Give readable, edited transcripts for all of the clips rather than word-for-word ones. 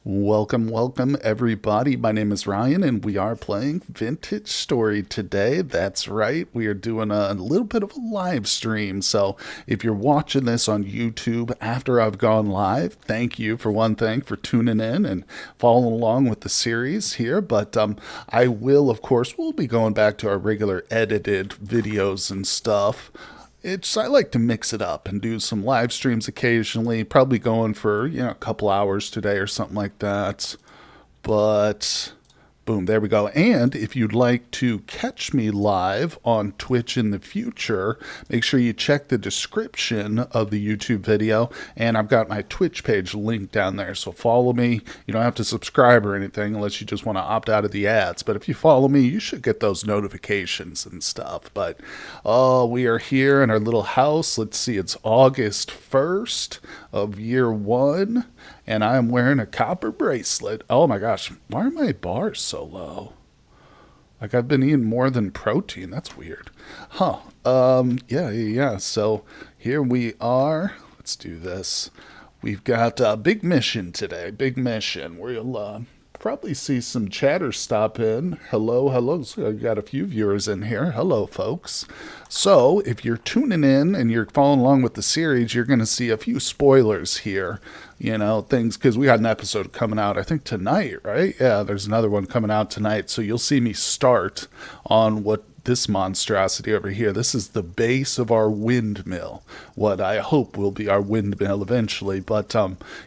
Welcome everybody. My name is Ryan and we are playing Vintage Story today. That's right. We are doing a little bit of a live stream. So if you're watching this on YouTube after I've gone live, thank you for one thing for tuning in and following along with the series here. But I will, of course, we'll be going back to our regular edited videos and stuff. I like to mix it up and do some live streams occasionally, probably going for, a couple hours today or something like that. But boom, there we go. And if you'd like to catch me live on Twitch in the future, make sure you check the description of the YouTube video. And I've got my Twitch page linked down there. So follow me. You don't have to subscribe or anything unless you just want to opt out of the ads. But if you follow me, you should get those notifications and stuff. But we are here in our little house. Let's see, it's August 1st of year one. And I'm wearing a copper bracelet. Oh my gosh, why are my bars so low? Like I've been eating more than protein. That's weird. Huh. Yeah. So here we are. Let's do this. We've got a big mission today. Big mission. We'll probably see some chatter stop in. Hello. So I've got a few viewers in here. Hello, folks. So if you're tuning in and you're following along with the series, you're going to see a few spoilers here. Things, because we got an episode coming out, I think tonight, right? Yeah, there's another one coming out tonight. So you'll see me start on what this monstrosity over here. This is the base of our windmill, what I hope will be our windmill eventually. But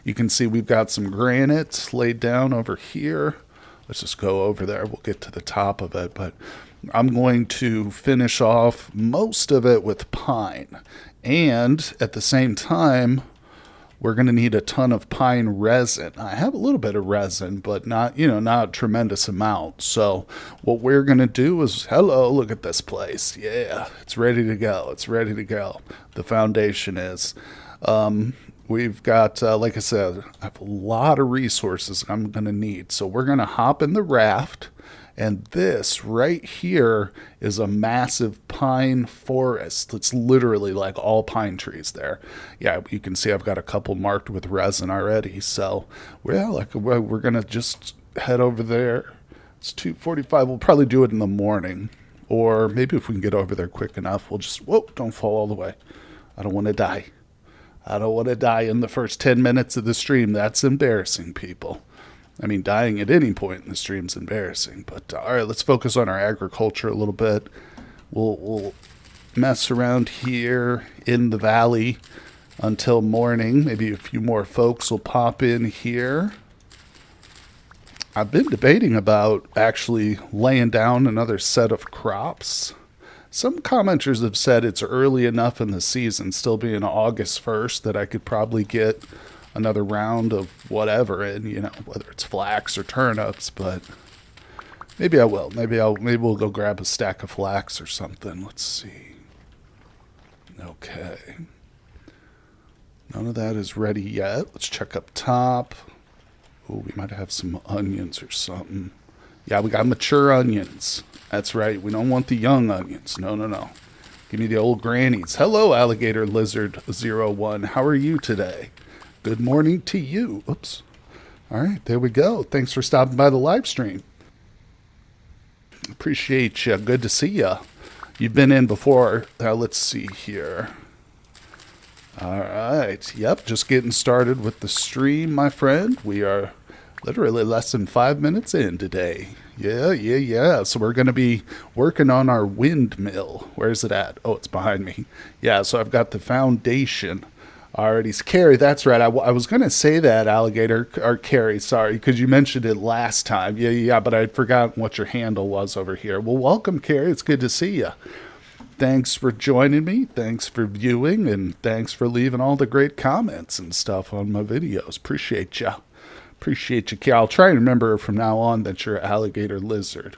you can see we've got some granite laid down over here. Let's just go over there. We'll get to the top of it. But I'm going to finish off most of it with pine. And at the same time, we're going to need a ton of pine resin. I have a little bit of resin, but not a tremendous amount. So what we're going to do is, look at this place. Yeah, it's ready to go. The foundation is. We've got, like I said, I have a lot of resources I'm going to need. So we're going to hop in the raft. And this right here is a massive pine forest. It's literally like all pine trees there. Yeah, you can see I've got a couple marked with resin already. So, we're going to just head over there. It's 2:45. We'll probably do it in the morning. Or maybe if we can get over there quick enough, we'll just, don't fall all the way. I don't want to die. I don't want to die in the first 10 minutes of the stream. That's embarrassing, people. I mean, dying at any point in the stream is embarrassing. But all right, let's focus on our agriculture a little bit. We'll mess around here in the valley until morning. Maybe a few more folks will pop in here. I've been debating about actually laying down another set of crops. Some commenters have said it's early enough in the season, still being August 1st, that I could probably get another round of whatever, and whether it's flax or turnips, but maybe I will. Maybe we'll go grab a stack of flax or something. Let's see. Okay. None of that is ready yet. Let's check up top. Oh, we might have some onions or something. Yeah, we got mature onions. That's right. We don't want the young onions. No. Give me the old grannies. Hello, Alligator Lizard 01. How are you today? Good morning to you. Oops. All right, there we go. Thanks for stopping by the live stream. Appreciate you. Good to see you. You've been in before. Now let's see here. All right. Yep, just getting started with the stream, my friend. We are literally less than 5 minutes in today. Yeah. So we're going to be working on our windmill. Where's it at? Oh, it's behind me. Yeah, so I've got the foundation. Alrighty, Carrie, that's right. I was going to say that, Alligator, or Carrie, sorry, because you mentioned it last time. Yeah, but I'd forgotten what your handle was over here. Well, welcome, Carrie. It's good to see you. Thanks for joining me. Thanks for viewing, and thanks for leaving all the great comments and stuff on my videos. Appreciate you, Carrie. I'll try and remember from now on that you're Alligator Lizard.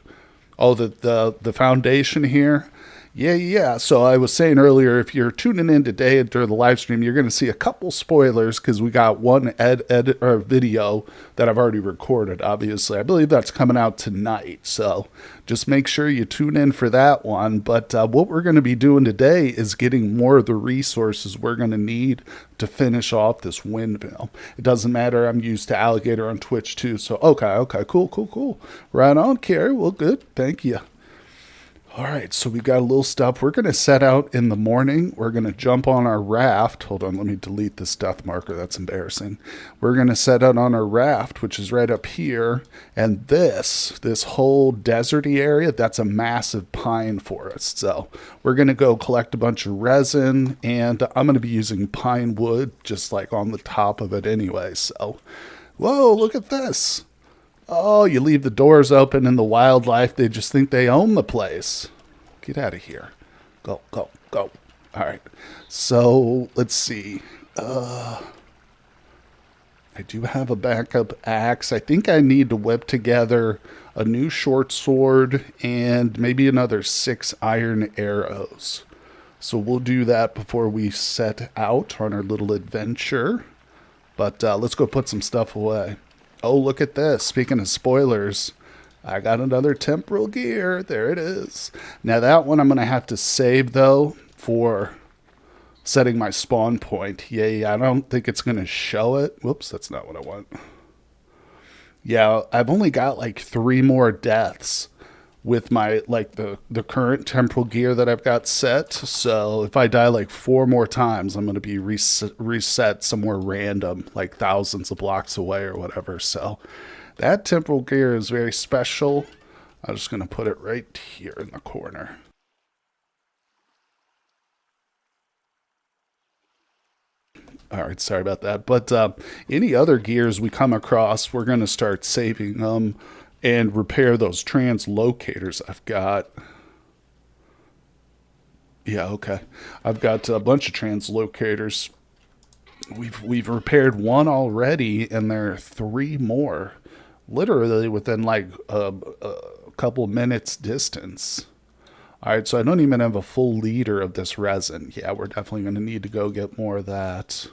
Oh, the foundation here. Yeah. So I was saying earlier, if you're tuning in today during the live stream, you're going to see a couple spoilers because we got one edit or video that I've already recorded. Obviously, I believe that's coming out tonight. So just make sure you tune in for that one. But what we're going to be doing today is getting more of the resources we're going to need to finish off this windmill. It doesn't matter. I'm used to alligator on Twitch too. So okay, cool. Right on, Carrie. Well, good. Thank you. All right, so we got a little stuff. We're going to set out in the morning. We're going to jump on our raft. Hold on, let me delete this death marker. That's embarrassing. We're going to set out on our raft, which is right up here. And this whole deserty area, that's a massive pine forest. So we're going to go collect a bunch of resin, and I'm going to be using pine wood just like on the top of it anyway. So, whoa, look at this. Oh, you leave the doors open and the wildlife, they just think they own the place. Get out of here. Go. All right. So, let's see. I do have a backup axe. I think I need to whip together a new short sword and maybe another 6 iron arrows. So we'll do that before we set out on our little adventure. But let's go put some stuff away. Oh, look at this. Speaking of spoilers, I got another temporal gear. There it is. Now that one I'm going to have to save, though, for setting my spawn point. Yeah, I don't think it's going to show it. Whoops, that's not what I want. Yeah, I've only got like 3 more deaths with my, like, the current temporal gear that I've got set. So if I die like 4 more times, I'm going to be reset somewhere random, like thousands of blocks away or whatever. So that temporal gear is very special. I'm just going to put it right here in the corner. All right, sorry about that. But any other gears we come across, we're going to start saving them and repair those translocators I've got. Yeah, okay. I've got a bunch of translocators. We've repaired one already, and there are 3 more, literally within like a couple minutes distance. All right, so I don't even have a full liter of this resin. Yeah, we're definitely going to need to go get more of that.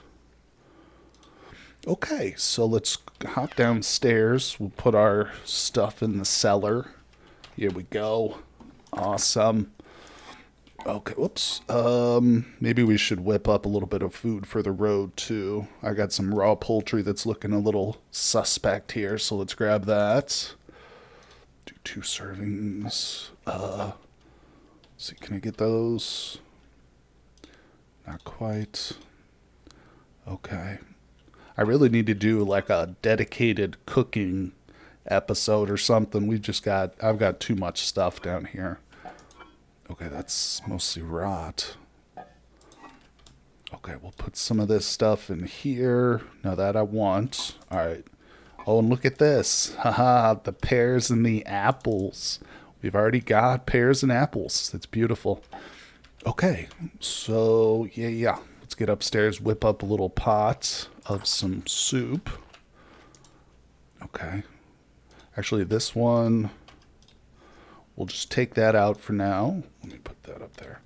Okay, so let's hop downstairs. We'll put our stuff in the cellar. Here we go. Awesome. Okay, whoops. Maybe we should whip up a little bit of food for the road, too. I got some raw poultry that's looking a little suspect here, so let's grab that. Do 2 servings. Let's see, can I get those? Not quite. Okay. I really need to do like a dedicated cooking episode or something. I've got too much stuff down here. Okay, that's mostly rot. Okay, we'll put some of this stuff in here. Now that I want. All right. Oh, and look at this. Haha, the pears and the apples. We've already got pears and apples. That's beautiful. Okay, so yeah. Let's get upstairs, whip up a little pot of some soup. Okay. Actually, this one, we'll just take that out for now. Let me put that up there.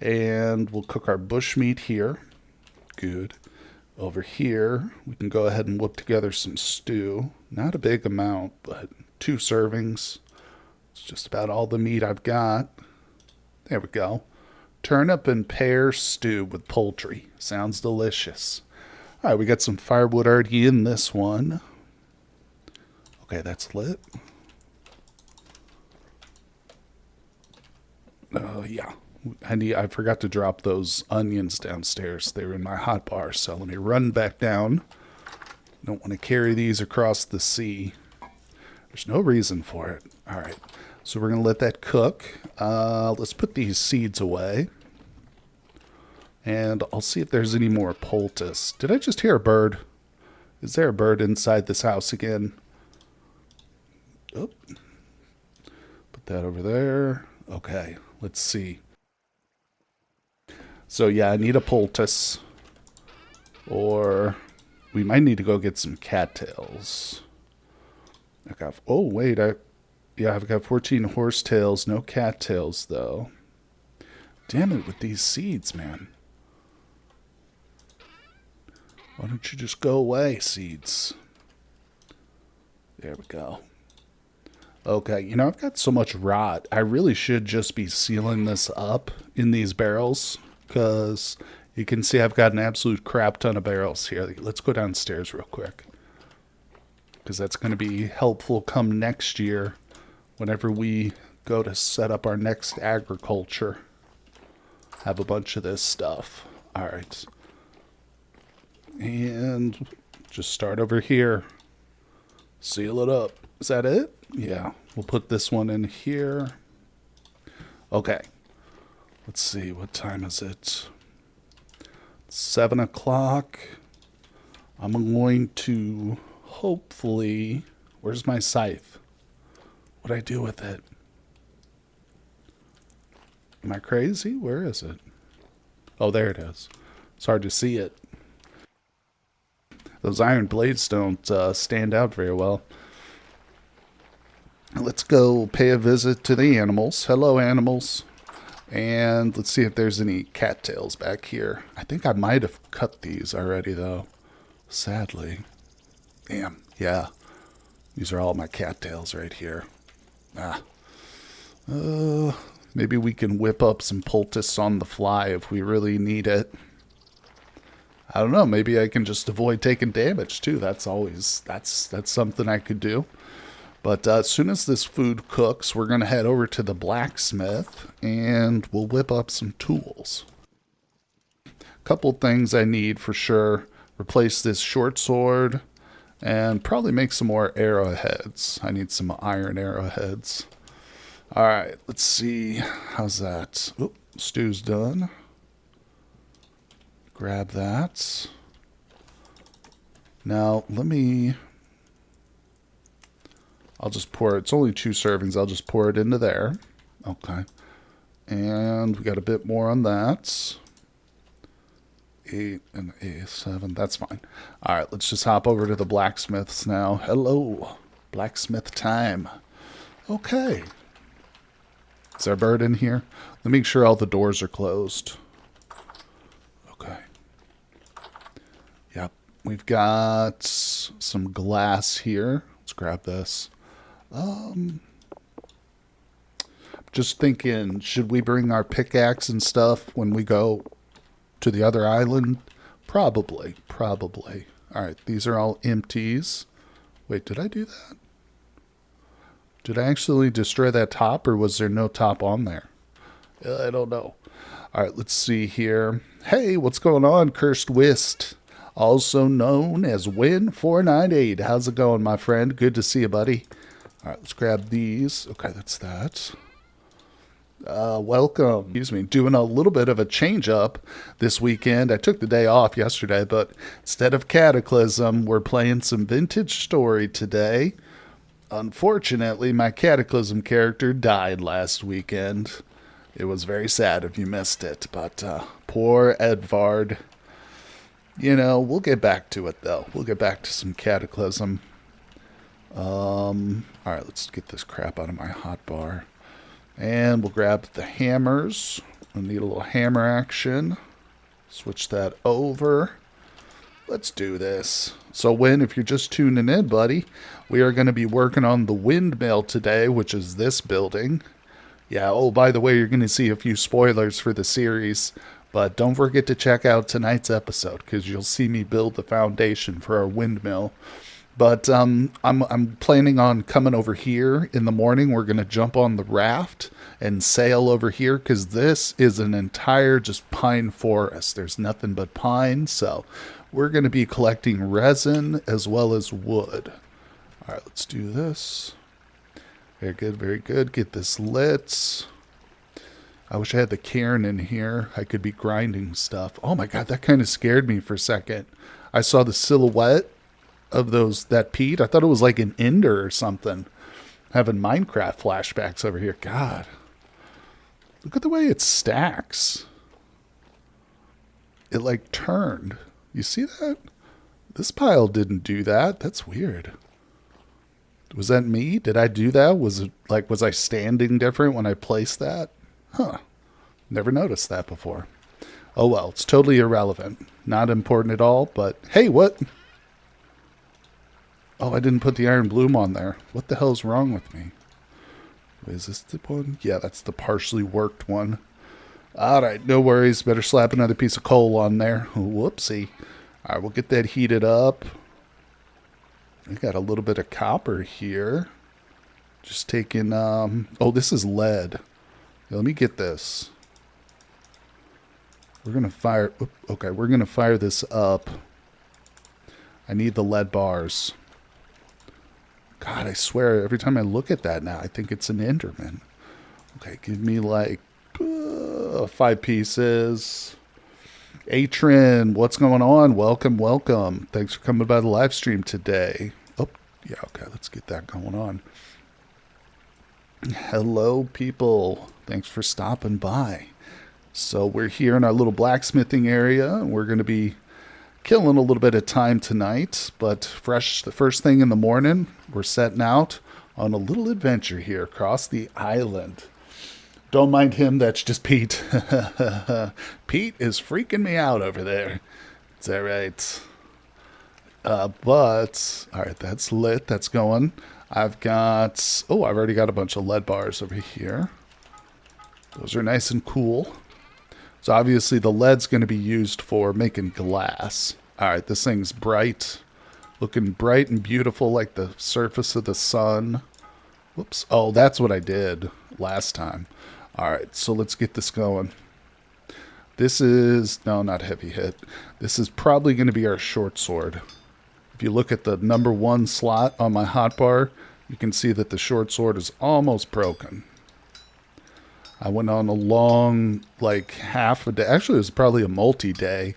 And we'll cook our bushmeat here. Good. Over here, we can go ahead and whip together some stew. Not a big amount, but 2 servings. It's just about all the meat I've got. There we go. Turnip and pear stew with poultry. Sounds delicious. All right, we got some firewood already in this one. Okay, that's lit. Yeah. I forgot to drop those onions downstairs. They were in my hot bar, so let me run back down. Don't want to carry these across the sea. There's no reason for it. All right. So we're going to let that cook. Let's put these seeds away. And I'll see if there's any more poultice. Did I just hear a bird? Is there a bird inside this house again? Oh. Put that over there. Okay, let's see. So yeah, I need a poultice. Or we might need to go get some cattails. Oh, wait, I've got 14 horsetails, no cattails, though. Damn it with these seeds, man. Why don't you just go away, seeds? There we go. Okay, you know, I've got so much rot. I really should just be sealing this up in these barrels, because you can see I've got an absolute crap ton of barrels here. Let's go downstairs real quick, because that's going to be helpful come next year whenever we go to set up our next agriculture. Have a bunch of this stuff. All right. And just start over here. Seal it up. Is that it? Yeah. We'll put this one in here. Okay. Let's see. What time is it? 7 o'clock. I'm going to hopefully... Where's my scythe? What'd I do with it? Am I crazy? Where is it? Oh, there it is. It's hard to see it. Those iron blades don't stand out very well. Let's go pay a visit to the animals. Hello, animals. And let's see if there's any cattails back here. I think I might have cut these already, though. Sadly. Damn. Yeah. These are all my cattails right here. Maybe we can whip up some poultice on the fly if we really need it. I don't know. Maybe I can just avoid taking damage too. That's something I could do. But as soon as this food cooks, we're going to head over to the blacksmith and we'll whip up some tools. A couple things I need for sure. Replace this short sword and probably make some more arrowheads. I need some iron arrowheads. All right, let's see. How's that? Oop, stew's done. Grab that. Now, I'll just pour it. It's only 2 servings. I'll just pour it into there. Okay. And we got a bit more on that. 8 and 7. That's fine. All right, let's just hop over to the blacksmiths now. Hello. Blacksmith time. Okay. Is there a bird in here? Let me make sure all the doors are closed. Okay. Yep. We've got some glass here. Let's grab this. Just thinking, should we bring our pickaxe and stuff when we go to the other island? Probably. All right, these are all empties. Wait, did I do that? Did I actually destroy that top, or was there no top on there? I don't know. All right, let's see here. Hey, what's going on, Cursed Whist? Also known as Win498. How's it going, my friend? Good to see you, buddy. All right, let's grab these. Okay, that's that. Welcome. Excuse me. Doing a little bit of a change up this weekend. I took the day off yesterday, but instead of Cataclysm, we're playing some Vintage Story today. Unfortunately, my Cataclysm character died last weekend. It was very sad if you missed it, but poor Edvard. You know, we'll get back to it, though. We'll get back to some Cataclysm. All right, let's get this crap out of my hotbar. And we'll grab the hammers. We'll need a little hammer action. Switch that over. Let's do this. So, Win, if you're just tuning in, buddy, we are going to be working on the Windmill today, which is this building. Yeah, oh, by the way, you're going to see a few spoilers for the series, but don't forget to check out tonight's episode, because you'll see me build the foundation for our windmill. But I'm planning on coming over here in the morning. We're going to jump on the raft and sail over here, because this is an entire just pine forest. There's nothing but pine, so we're going to be collecting resin as well as wood. All right, let's do this. Very good, very good. Get this lit. I wish I had the cairn in here. I could be grinding stuff. Oh my god, that kind of scared me for a second. I saw the silhouette of that peat. I thought it was like an ender or something. Having Minecraft flashbacks over here. God. Look at the way it stacks. It like turned. You see that? This pile didn't do that. That's weird. Was that me? Did I do that? Was I standing different when I placed that? Huh. Never noticed that before. Oh well, it's totally irrelevant. Not important at all, but hey, what? Oh, I didn't put the iron bloom on there. What the hell's wrong with me? Is this the one? Yeah, that's the partially worked one. Alright, no worries. Better slap another piece of coal on there. Whoopsie. Alright, we'll get that heated up. I got a little bit of copper here. Just taking, oh, this is lead. Let me get this. We're going to fire, okay, we're going to fire this up. I need the lead bars. God, I swear, every time I look at that now, I think it's an Enderman. Okay, give me like 5 pieces. Atrin, what's going on? Welcome, welcome. Thanks for coming by the live stream today. Oh, yeah, okay, let's get that going on. Hello, people. Thanks for stopping by. So we're here in our little blacksmithing area, and we're going to be killing a little bit of time tonight, but fresh the first thing in the morning, we're setting out on a little adventure here across the island. Don't mind him, that's just Pete. Pete is freaking me out over there. It's all right. But, all right, that's lit, that's going. I've got, oh, I've already got a bunch of lead bars over here. Those are nice and cool. So obviously the lead's going to be used for making glass. All right, this thing's bright. Looking bright and beautiful like the surface of the sun. Whoops. Oh, that's what I did last time. All right, so let's get this going. This is, no, not heavy hit. This is probably going to be our short sword. If you look at the number 1 slot on my hotbar, you can see that the short sword is almost broken. I went on a long, like half a day, actually it was probably a multi-day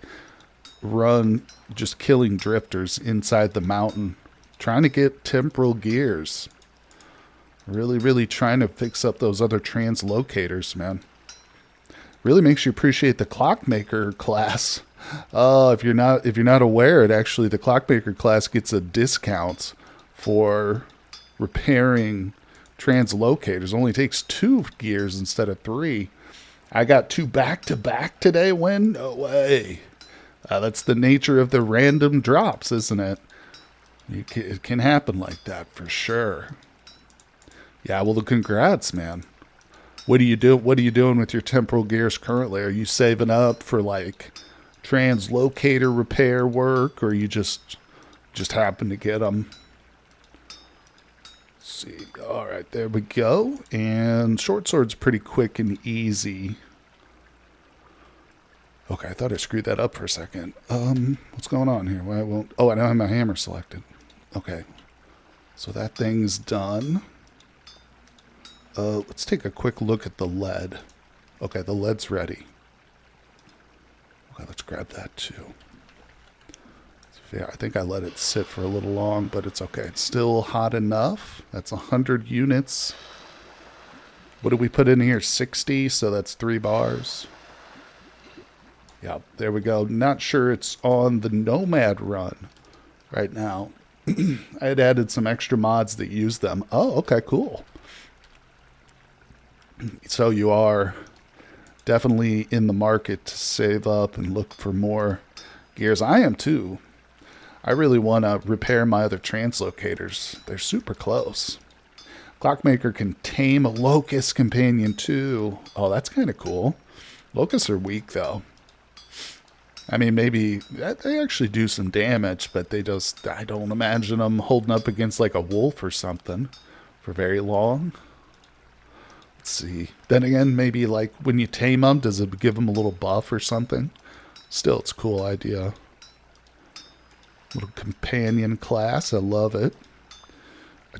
run just killing drifters inside the mountain, trying to get temporal gears. Really, really trying to fix up those other translocators, man. Really makes you appreciate the clockmaker class. If you're not aware, it actually, the clockmaker class gets a discount for repairing translocators. Only takes 2 gears instead of 3. I got 2 back-to-back today. When? No way. That's the nature of the random drops, isn't it? It can happen like that for sure. Yeah, well, congrats, man. What are you doing with your temporal gears currently? Are you saving up for like translocator repair work, or you just happen to get them? Let's see. All right, there we go. And short sword's pretty quick and easy. Okay, I thought I screwed that up for a second. What's going on here? Why won't? Oh, I don't have my hammer selected. Okay, so that thing's done. Let's take a quick look at the lead. Okay, the lead's ready. Okay, let's grab that too. Yeah, I think I let it sit for a little long, but it's okay. It's still hot enough. That's 100 units. What did we put in here? 60, so that's 3 bars. Yeah, there we go. Not sure it's on the Nomad run right now. I had added some extra mods that use them. Oh, okay, cool. So you are definitely in the market to save up and look for more gears. I am too. I really want to repair my other translocators. They're super close. Clockmaker can tame a locust companion too. Oh, that's kind of cool. Locusts are weak though. I mean, maybe they actually do some damage, but they just, I don't imagine them holding up against like a wolf or something for very long. Let's see. Then again, maybe like when you tame them, does it give them a little buff or something? Still, it's a cool idea. Little companion class. I love it.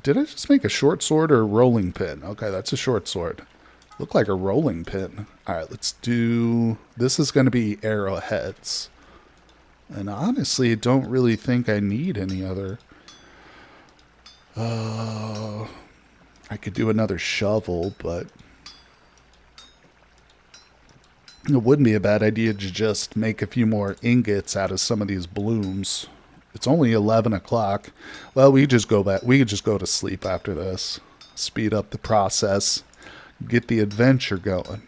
Did I just make a short sword or a rolling pin? Okay, that's a short sword. Look like a rolling pin. All right, let's do... This is going to be arrowheads. And honestly, I don't really think I need any other... I could do another shovel, but... It wouldn't be a bad idea to just make a few more ingots out of some of these blooms. It's only 11 o'clock. Well, we could just go back. We could just go to sleep after this. Speed up the process. Get the adventure going.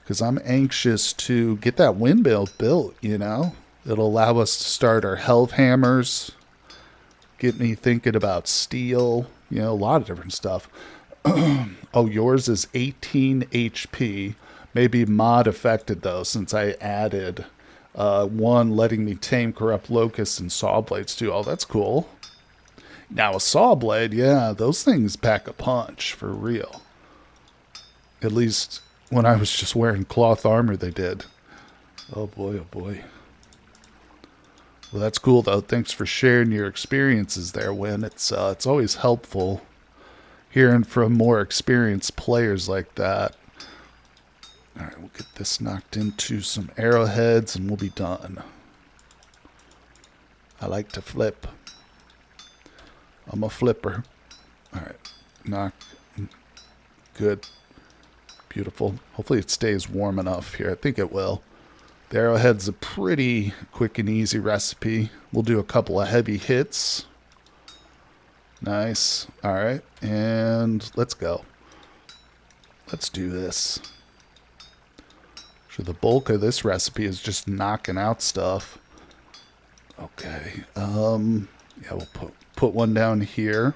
because I'm anxious to get that windmill built, you know? It'll allow us to start our health hammers, get me thinking about steel, you know, a lot of different stuff. Oh, yours is 18 HP. Maybe mod affected, though, since I added one letting me tame corrupt locusts and saw blades, too. Oh, that's cool. Now, a saw blade, yeah, those things pack a punch, for real. At least when I was just wearing cloth armor, they did. Oh, boy, oh, boy. Well, that's cool, though. Thanks for sharing your experiences there, Win. It's always helpful hearing from more experienced players like that. All right, we'll get this knocked into some arrowheads, and we'll be done. I like to flip. I'm a flipper. All right, knock. Good. Beautiful. Hopefully it stays warm enough here. I think it will. The arrowhead's a pretty quick and easy recipe. We'll do a couple of heavy hits. Nice. All right. And let's go. Let's do this. So the bulk of this recipe is just knocking out stuff. Okay. Yeah, we'll put one down here.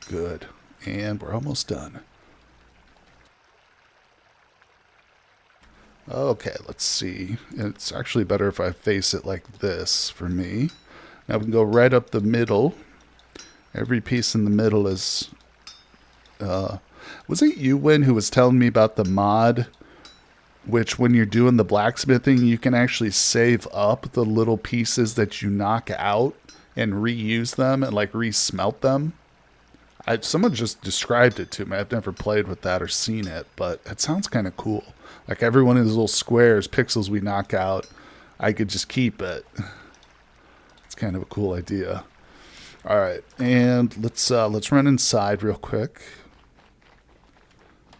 Good. And we're almost done. Okay, let's see. It's actually better if I face it like this for me. Now we can go right up the middle. Every piece in the middle is... was it you, Win, who was telling me about the mod, which when you're doing the blacksmithing, you can actually save up the little pieces that you knock out and reuse them and like re-smelt them? Someone just described it to me. I've never played with that or seen it, but it sounds kind of cool. Like every one of these little squares, pixels we knock out, I could just keep it. It's kind of a cool idea. All right, and let's run inside real quick.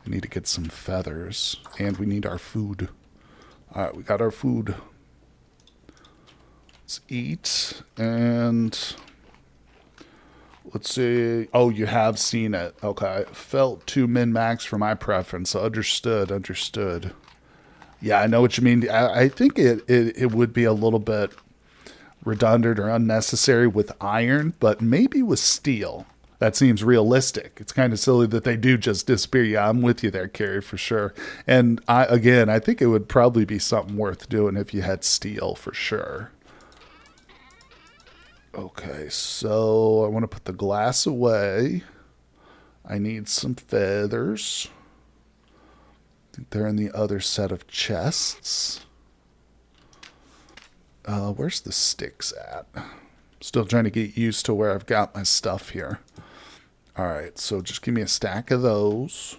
We need to get some feathers, and we need our food. All right, we got our food. Let's eat, and let's see. Oh, you have seen it. Okay. Felt too min-max for my preference. Understood. Yeah, I know what you mean. I think it would be a little bit redundant or unnecessary with iron, but maybe with steel. That seems realistic. It's kind of silly that they do just disappear. Yeah, I'm with you there, Carrie, for sure. And I think it would probably be something worth doing if you had steel for sure. Okay, so I want to put the glass away. I need some feathers. I think they're in the other set of chests. Where's the sticks at? Still trying to get used to where I've got my stuff here. All right, so just give me a stack of those.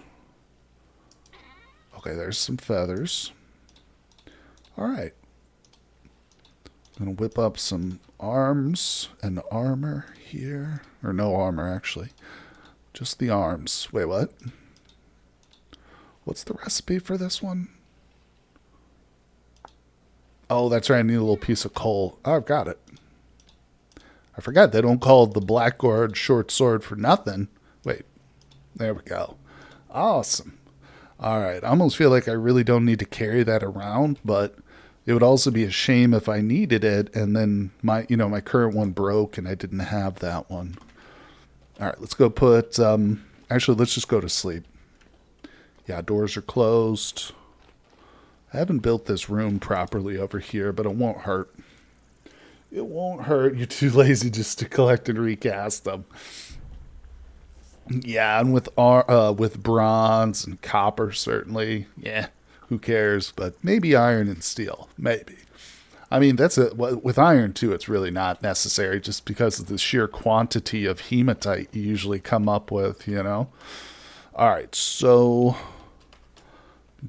Okay, there's some feathers. All right. I'm going to whip up some arms and armor here. Or no armor, actually. Just the arms. Wait, what? What's the recipe for this one? Oh, that's right. I need a little piece of coal. Oh, I've got it. I forgot they don't call it the Blackguard short sword for nothing. Wait. There we go. Awesome. All right. I almost feel like I really don't need to carry that around, but it would also be a shame if I needed it and then my current one broke and I didn't have that one. All right, let's go put, actually, let's just go to sleep. Yeah, doors are closed. I haven't built this room properly over here, but it won't hurt. It won't hurt. You're too lazy just to collect and recast them. Yeah, and with bronze and copper, certainly. Yeah, who cares? But maybe iron and steel. Maybe. I mean, with iron, too, it's really not necessary just because of the sheer quantity of hematite you usually come up with, you know? All right, so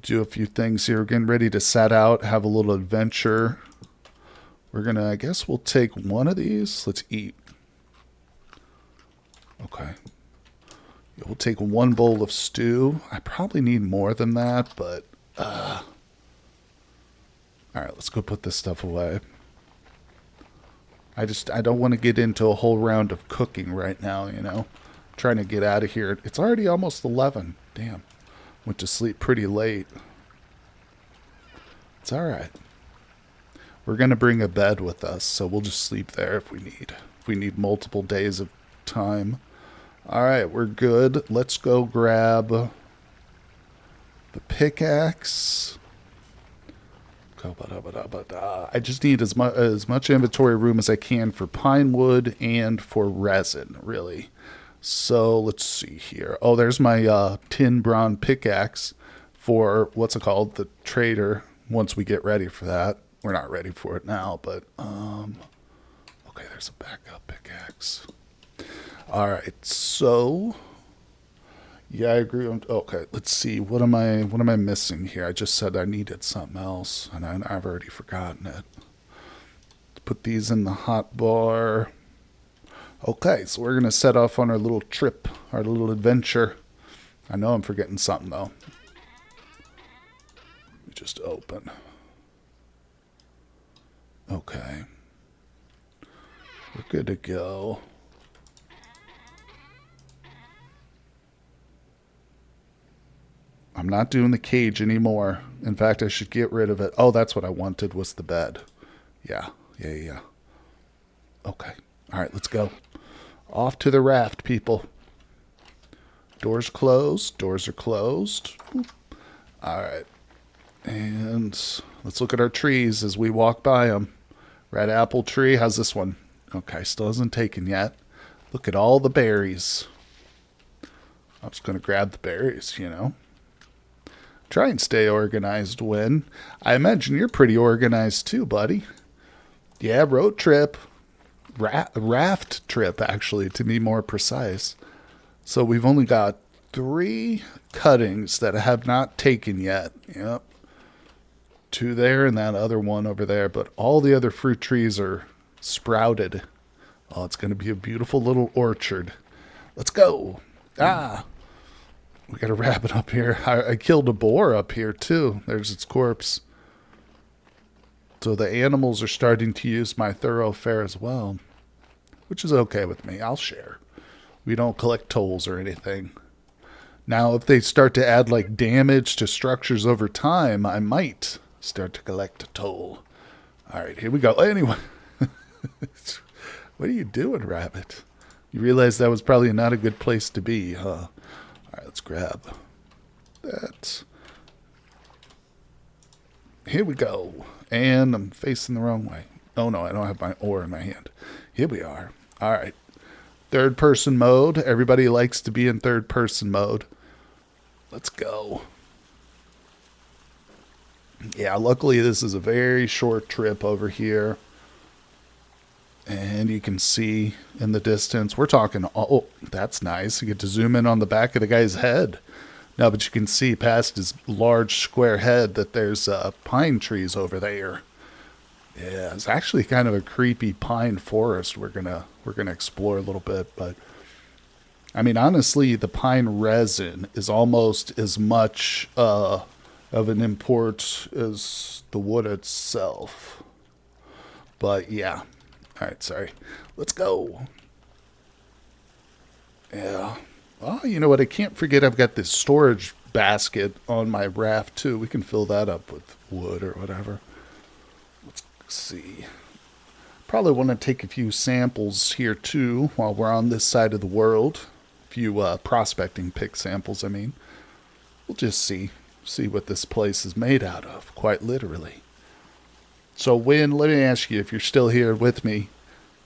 do a few things here. We're getting ready to set out, have a little adventure. We're going to, I guess we'll take one of these. Let's eat. Okay. Yeah, we'll take one bowl of stew. I probably need more than that, but... all right, let's go put this stuff away. I don't want to get into a whole round of cooking right now, you know. I'm trying to get out of here. It's already almost 11. Damn. Went to sleep pretty late. It's alright. We're going to bring a bed with us, so we'll just sleep there if we need. If we need multiple days of time. Alright, we're good. Let's go grab the pickaxe. I just need as much inventory room as I can for pine wood and for resin, really. So let's see here. Oh, there's my tin bronze pickaxe for, what's it called? The trader, once we get ready for that. We're not ready for it now, but, okay, there's a backup pickaxe. All right, so, yeah, I agree. Okay, let's see. What am I missing here? I just said I needed something else, and I've already forgotten it. Let's put these in the hot bar. Okay, so we're going to set off on our little trip, our little adventure. I know I'm forgetting something, though. Let me just open. Okay. We're good to go. I'm not doing the cage anymore. In fact, I should get rid of it. Oh, that's what I wanted, was the bed. Yeah. Okay. All right, let's go. Off to the raft, people. Doors closed. Doors are closed. All right. And let's look at our trees as we walk by them. Red apple tree. How's this one? Okay, still hasn't taken yet. Look at all the berries. I'm just going to grab the berries, you know. Try and stay organized, Win. I imagine you're pretty organized too, buddy. Yeah, road trip. Raft trip, actually, to be more precise. So we've only got 3 cuttings that have not taken yet. Yep. 2 there and that other one over there. But all the other fruit trees are sprouted. Oh, it's going to be a beautiful little orchard. Let's go. Ah. We got a rabbit up here. I killed a boar up here, too. There's its corpse. So the animals are starting to use my thoroughfare as well, which is okay with me. I'll share. We don't collect tolls or anything. Now, if they start to add like damage to structures over time, I might start to collect a toll. All right, here we go. Anyway, what are you doing, rabbit? You realize that was probably not a good place to be, huh? All right, let's grab that. Here we go. And I'm facing the wrong way. Oh, no, I don't have my ore in my hand. Here we are. All right. Third person mode. Everybody likes to be in third person mode. Let's go. Yeah, luckily this is a very short trip over here. And you can see in the distance, we're talking, oh, that's nice. You get to zoom in on the back of the guy's head. No, but you can see past his large square head that there's pine trees over there. Yeah, it's actually kind of a creepy pine forest we're gonna explore a little bit, but I mean honestly the pine resin is almost as much of an import as the wood itself. But yeah. Alright, sorry. Let's go. Yeah. Oh, you know what? I can't forget I've got this storage basket on my raft, too. We can fill that up with wood or whatever. Let's see. Probably want to take a few samples here, too, while we're on this side of the world. A few prospecting pick samples, I mean. We'll just see what this place is made out of, quite literally. So, Win, let me ask you if you're still here with me.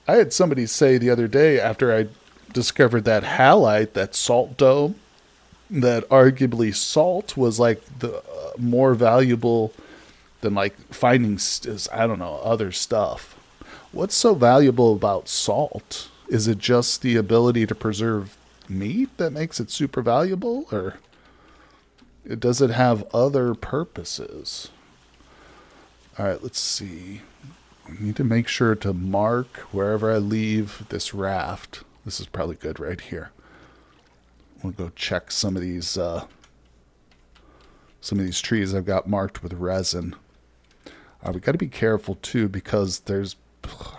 I had somebody say the other day after I discovered that halite, that salt dome, that arguably salt was like the more valuable than like finding, I don't know, other stuff. What's so valuable about salt? Is it just the ability to preserve meat that makes it super valuable, or does it have other purposes? All right, let's see. I need to make sure to mark wherever I leave this raft. This is probably good right here. We'll go check some of these trees I've got marked with resin. We got to be careful too because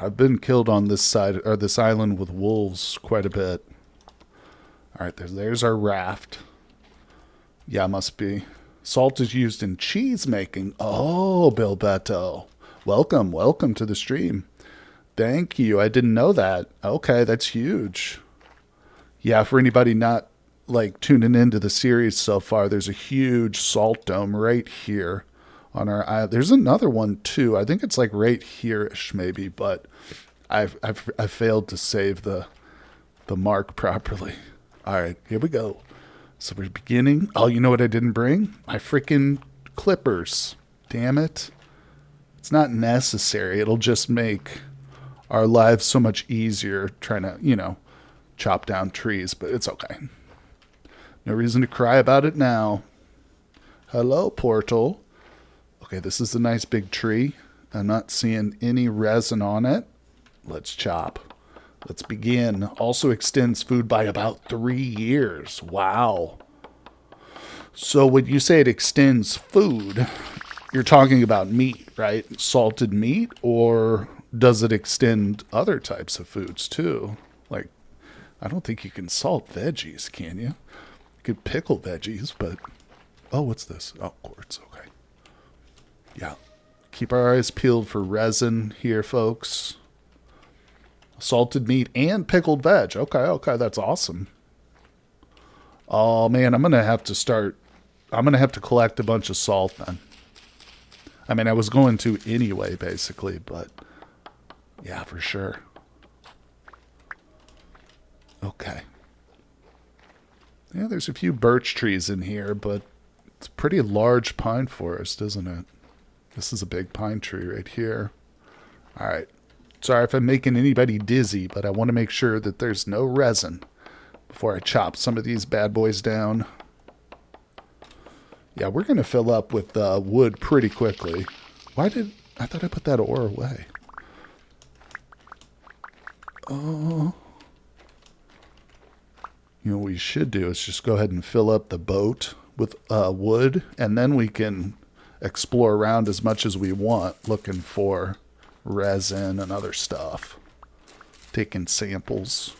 I've been killed on this side or this island with wolves quite a bit. All right, there's our raft. Yeah, must be. Salt is used in cheese making. Oh, Bill Beto. Welcome, welcome to the stream. Thank you. I didn't know that. Okay, that's huge. Yeah, for anybody not like tuning into the series so far, there's a huge salt dome right here on our island. There's another one too. I think it's like right here-ish maybe, but I've failed to save the mark properly. All right, here we go. So we're beginning. Oh, you know what I didn't bring? My freaking clippers. Damn it. It's not necessary. It'll just make our lives so much easier trying to, chop down trees, but it's okay. No reason to cry about it now. Hello, portal. Okay, this is a nice big tree. I'm not seeing any resin on it. Let's chop. Let's begin. Also extends food by about 3 years. Wow. So when you say it extends food, you're talking about meat, right? Salted meat, or does it extend other types of foods too? Like, I don't think you can salt veggies, can you? You could pickle veggies, but... Oh, what's this? Oh, quartz, okay. Yeah. Keep our eyes peeled for resin here, folks. Salted meat and pickled veg. Okay, that's awesome. Oh, man, I'm going to have to collect a bunch of salt then. I mean, I was going to anyway, basically, but yeah, for sure. Okay. Yeah, there's a few birch trees in here, but it's a pretty large pine forest, isn't it? This is a big pine tree right here. All right. Sorry if I'm making anybody dizzy, but I want to make sure that there's no resin before I chop some of these bad boys down. Yeah, we're going to fill up with wood pretty quickly. I thought I put that ore away. Oh. You know what we should do is just go ahead and fill up the boat with wood, and then we can explore around as much as we want looking for resin and other stuff. Taking samples.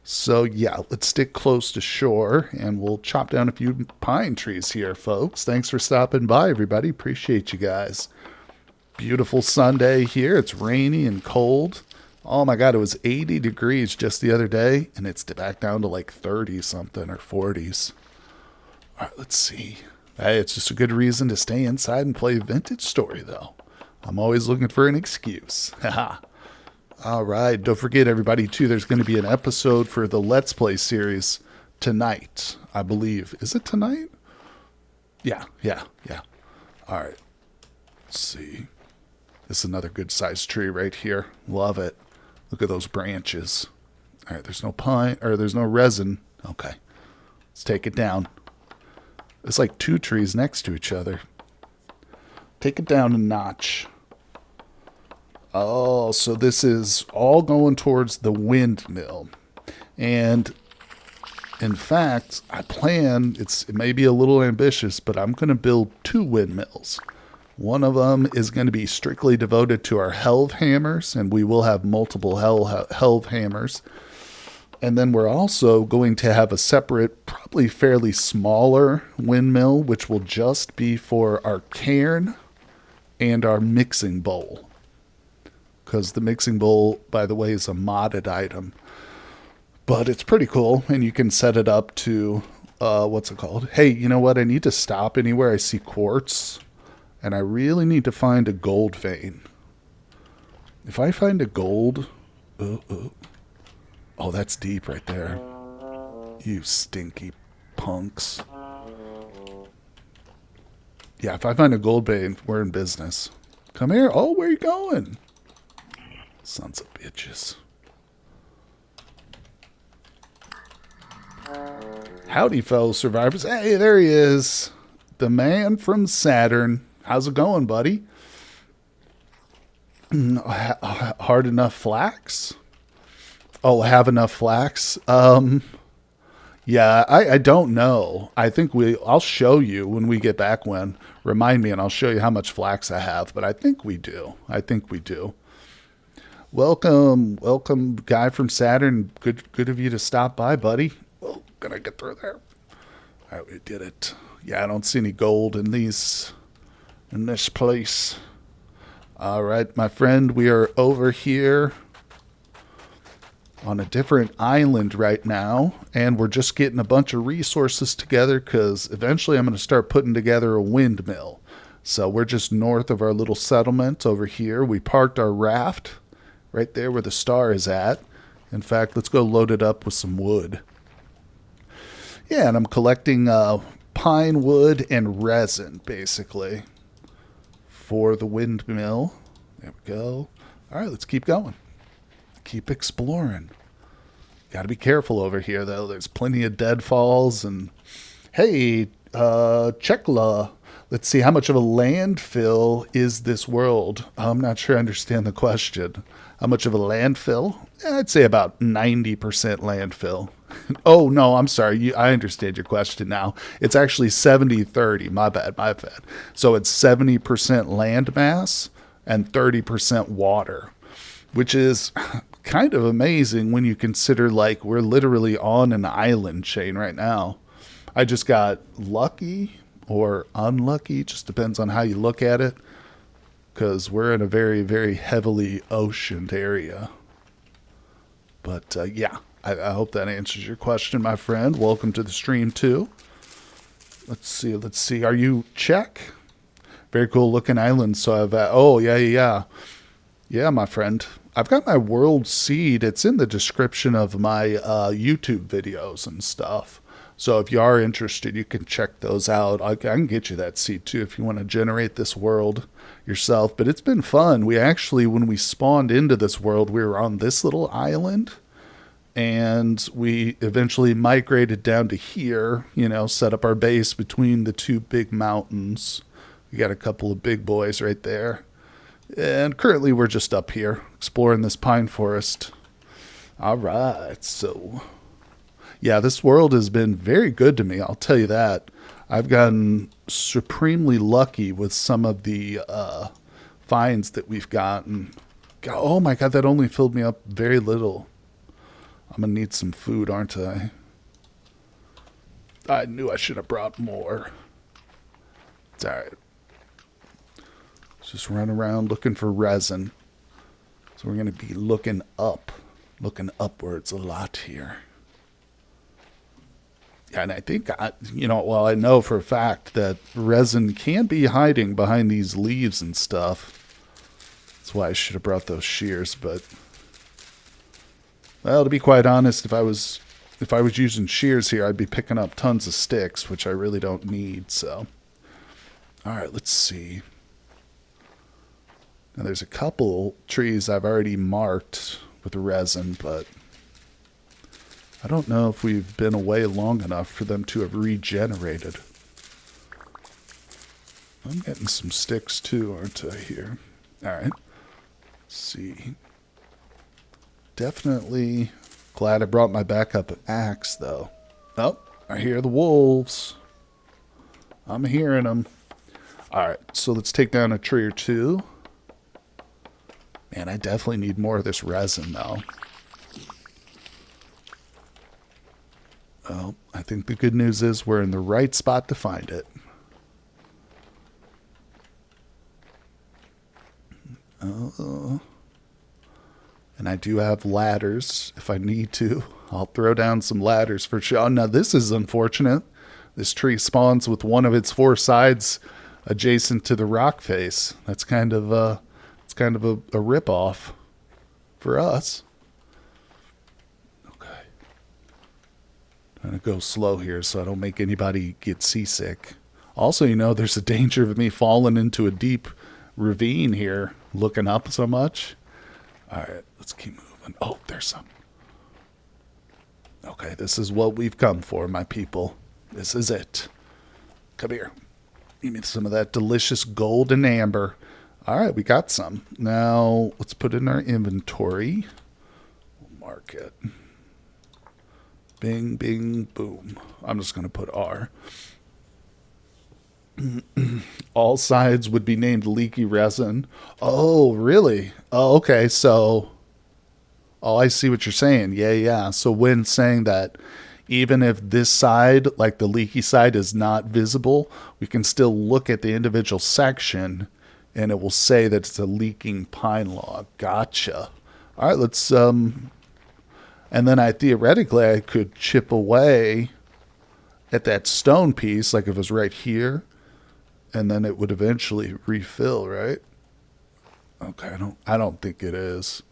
So yeah, let's stick close to shore and we'll chop down a few pine trees here, folks. Thanks for stopping by, everybody. Appreciate you guys. Beautiful Sunday here. It's rainy and cold. Oh my God, it was 80 degrees just the other day, and it's back down to like 30 something or 40s. All right, let's see. Hey, it's just a good reason to stay inside and play Vintage Story, though. I'm always looking for an excuse. Haha. All right, don't forget, everybody, too, there's going to be an episode for the Let's Play series tonight, I believe. Is it tonight? Yeah. All right. Let's see. This is another good-sized tree right here. Love it. Look at those branches. All right, there's no pine, or there's no resin. Okay, let's take it down. It's like two trees next to each other. Take it down a notch. Oh, so this is all going towards the windmill. And in fact, I plan, it may be a little ambitious, but I'm going to build 2 windmills. One of them is going to be strictly devoted to our helve hammers, and we will have multiple helve hammers. And then we're also going to have a separate, probably fairly smaller windmill, which will just be for our cairn and our mixing bowl. Because the mixing bowl, by the way, is a modded item. But it's pretty cool, and you can set it up to, what's it called? Hey, you know what? I need to stop anywhere I see quartz. And I really need to find a gold vein. If I find a gold... Oh, that's deep right there. You stinky punks. Yeah, if I find a gold vein, we're in business. Come here. Oh, where are you going? Sons of bitches. Howdy, fellow survivors. Hey, there he is. The man from Saturn. How's it going, buddy? Hard enough flax? Oh, have enough flax? Yeah, I don't know. I think I'll show you when we get back when. Remind me and I'll show you how much flax I have, but I think we do. Welcome, guy from Saturn. Good of you to stop by, buddy. Oh, can I get through there? All right, we did it. Yeah, I don't see any gold in this place. All right, my friend, we are over here on a different island right now, and we're just getting a bunch of resources together because eventually I'm going to start putting together a windmill. So we're just north of our little settlement over here. We parked our raft right there where the star is at. In fact, let's go load it up with some wood. Yeah, and I'm collecting pine wood and resin, basically, for the windmill. There we go. All right, let's keep going. Keep exploring. Got to be careful over here, though. There's plenty of deadfalls. And hey, Chekla, let's see, how much of a landfill is this world? I'm not sure I understand the question. How much of a landfill? I'd say about 90% landfill. Oh, no, I'm sorry. I understand your question now. It's actually 70-30. My bad. So it's 70% land mass and 30% water, which is kind of amazing when you consider, like, we're literally on an island chain right now. I just got lucky or unlucky, just depends on how you look at it, because we're in a very, very heavily oceaned area. But yeah, I hope that answers your question, my friend. Welcome to the stream, too. Let's see. Are you Czech? Very cool looking island. So I've, oh, yeah. Yeah, my friend. I've got my world seed. It's in the description of my YouTube videos and stuff. So if you are interested, you can check those out. I can get you that seed too if you want to generate this world yourself. But it's been fun. We actually, when we spawned into this world, we were on this little island. And we eventually migrated down to here, set up our base between the two big mountains. We got a couple of big boys right there. And currently we're just up here exploring this pine forest. All right, so yeah, this world has been very good to me, I'll tell you that. I've gotten supremely lucky with some of the finds that we've gotten. Oh my God, that only filled me up very little. I'm going to need some food, aren't I? I knew I should have brought more. It's all right. Just run around looking for resin. So we're going to be looking upwards a lot here. Yeah, and I think, I know for a fact that resin can be hiding behind these leaves and stuff. That's why I should have brought those shears, but, well, to be quite honest, if I was using shears here, I'd be picking up tons of sticks, which I really don't need, so. All right, let's see. Now, there's a couple trees I've already marked with resin, but I don't know if we've been away long enough for them to have regenerated. I'm getting some sticks too, aren't I, here? All right. Let's see. Definitely glad I brought my backup axe, though. Oh, I hear the wolves. I'm hearing them. All right, so let's take down a tree or two. Man, I definitely need more of this resin, though. Well, I think the good news is we're in the right spot to find it. And I do have ladders if I need to. I'll throw down some ladders for sure. Now, this is unfortunate. This tree spawns with one of its four sides adjacent to the rock face. That's kind of a rip-off for us. Okay. Trying to go slow here so I don't make anybody get seasick. Also, there's a danger of me falling into a deep ravine here, looking up so much. All right, let's keep moving. Oh, there's some. Okay, this is what we've come for, my people. This is it. Come here. Give me some of that delicious golden amber. All right, we got some. Now, let's put it in our inventory. We'll mark it. Bing, bing, boom. I'm just going to put R. All sides would be named leaky resin. Oh, really? Oh, okay. So, I see what you're saying. Yeah. So when saying that, even if this side, like the leaky side, is not visible, we can still look at the individual section and it will say that it's a leaking pine log. Gotcha. All right, let's, and then theoretically, I could chip away at that stone piece, like if it was right here, and then it would eventually refill, right? Okay, I don't think it is.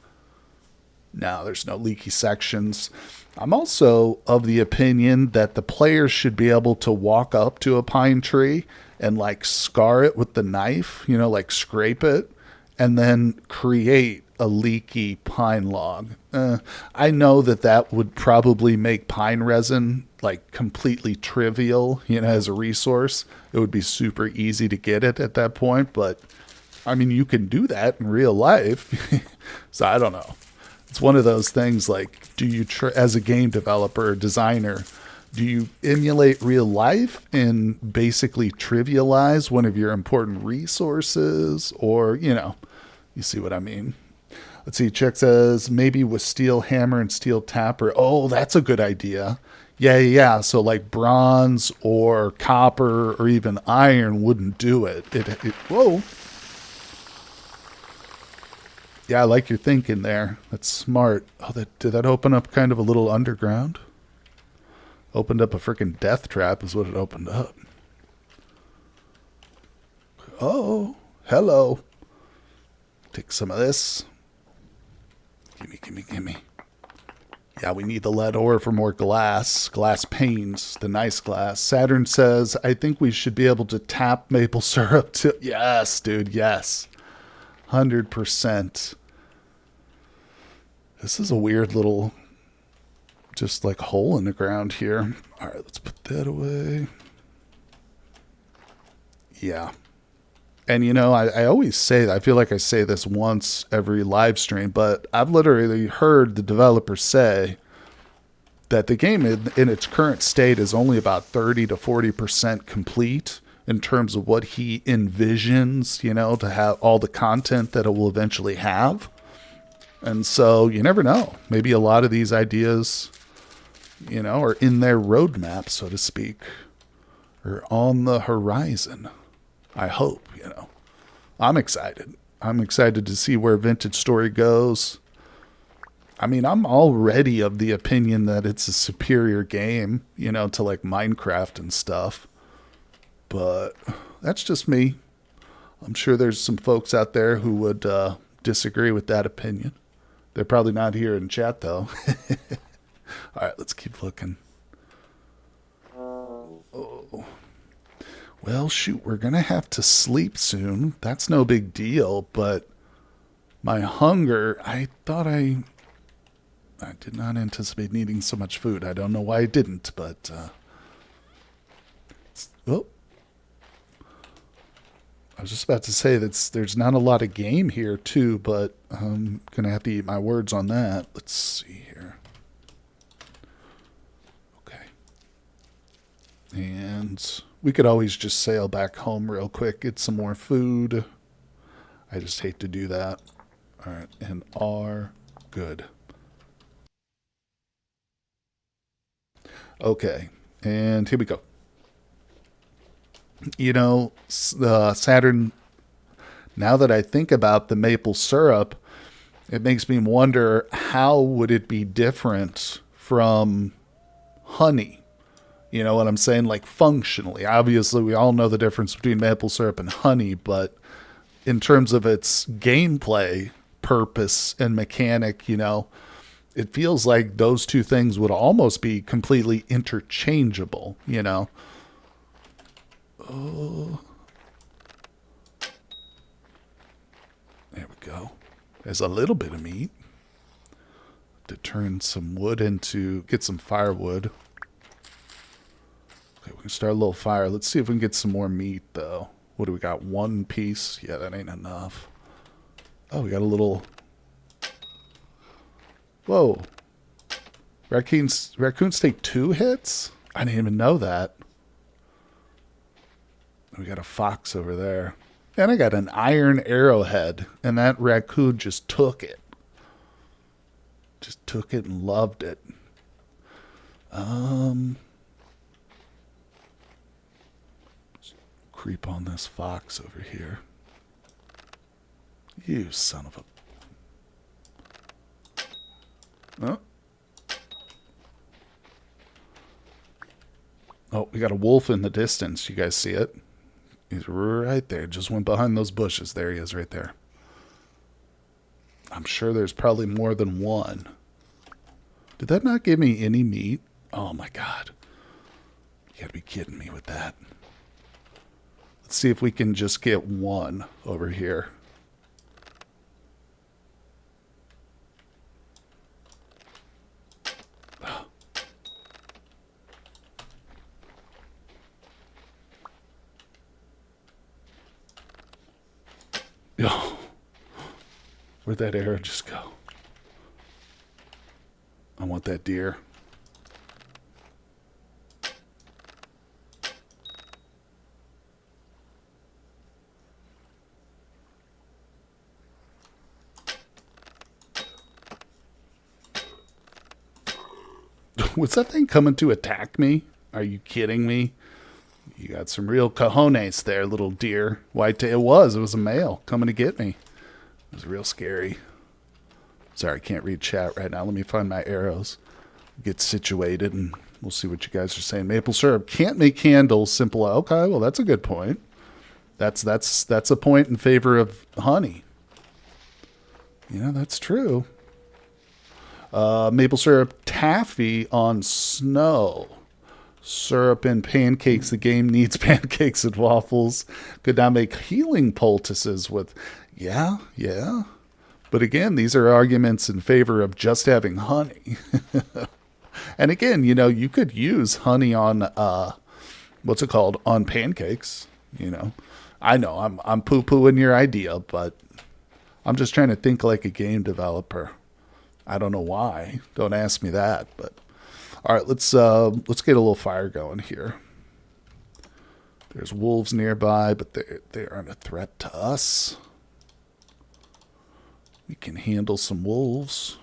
No, there's no leaky sections. I'm also of the opinion that the players should be able to walk up to a pine tree and like scar it with the knife, you know, like scrape it, and then create a leaky pine log. I know that would probably make pine resin like completely trivial, you know, as a resource. It would be super easy to get it at that point, but I mean, you can do that in real life. So I don't know. It's one of those things like, do you, as a game developer or designer, do you emulate real life and basically trivialize one of your important resources? Or, you know, you see what I mean? Let's see. Chuck says maybe with steel hammer and steel tapper. Oh, that's a good idea. Yeah. So like bronze or copper or even iron wouldn't do it. Whoa. Yeah, I like your thinking there. That's smart. Oh, did that open up kind of a little underground? Opened up a freaking death trap is what it opened up. Oh, hello. Take some of this. Gimme. Yeah, we need the lead ore for more glass panes, the nice glass. Saturn says, I think we should be able to tap maple syrup too. Yes, dude, yes. 100%. This is a weird little, just like hole in the ground here. All right, let's put that away. Yeah. And you know, I always say that, I feel like I say this once every live stream, but I've literally heard the developer say that the game in its current state is only about 30 to 40% complete in terms of what he envisions, you know, to have all the content that it will eventually have. And so you never know. Maybe a lot of these ideas, you know, are in their roadmap, so to speak, or on the horizon. I hope, you know. I'm excited. I'm excited to see where Vintage Story goes. I mean, I'm already of the opinion that it's a superior game, you know, to like Minecraft and stuff. But that's just me. I'm sure there's some folks out there who would disagree with that opinion. They're probably not here in chat, though. All right, let's keep looking. Oh. Well, shoot, we're going to have to sleep soon. That's no big deal, but my hunger, I did not anticipate needing so much food. I don't know why I didn't, but I was just about to say that there's not a lot of game here too, but I'm going to have to eat my words on that. Let's see here. Okay. And we could always just sail back home real quick, get some more food. I just hate to do that. All right. And R, good. Okay. And here we go. You know, Saturn, now that I think about the maple syrup, it makes me wonder how would it be different from honey? You know what I'm saying? Like functionally. Obviously, we all know the difference between maple syrup and honey, but in terms of its gameplay purpose and mechanic, you know, it feels like those two things would almost be completely interchangeable, you know? Oh, there we go. There's a little bit of meat. To turn some wood into, get some firewood. Okay, we can start a little fire. Let's see if we can get some more meat, though. What do we got? One piece? Yeah, that ain't enough. Oh, we got a little... Whoa. Raccoons take 2 hits? I didn't even know that. We got a fox over there. And I got an iron arrowhead. And that raccoon just took it. Just took it and loved it. Um, creep on this fox over here. You son of a... Oh. Oh, we got a wolf in the distance. You guys see it? He's right there. Just went behind those bushes. There he is right there. I'm sure there's probably more than one. Did that not give me any meat? Oh my god. You gotta be kidding me with that. Let's see if we can just get one over here. Oh, where'd that arrow just go? I want that deer. Was that thing coming to attack me? Are you kidding me? You got some real cojones there, little deer. Whitetail. It was a male coming to get me. It was real scary. Sorry, I can't read chat right now. Let me find my arrows. Get situated, and we'll see what you guys are saying. Maple syrup. Can't make candles. Simple. Okay, well, that's a good point. That's a point in favor of honey. Yeah, that's true. Maple syrup taffy on snow. Syrup and pancakes. The game needs pancakes and waffles. Could not make healing poultices with... Yeah. But again, these are arguments in favor of just having honey. And again, you know, you could use honey on, what's it called? On pancakes, you know. I know, I'm poo-pooing your idea, but I'm just trying to think like a game developer. I don't know why. Don't ask me that, but... All right, let's get a little fire going here. There's wolves nearby, but they aren't a threat to us. We can handle some wolves.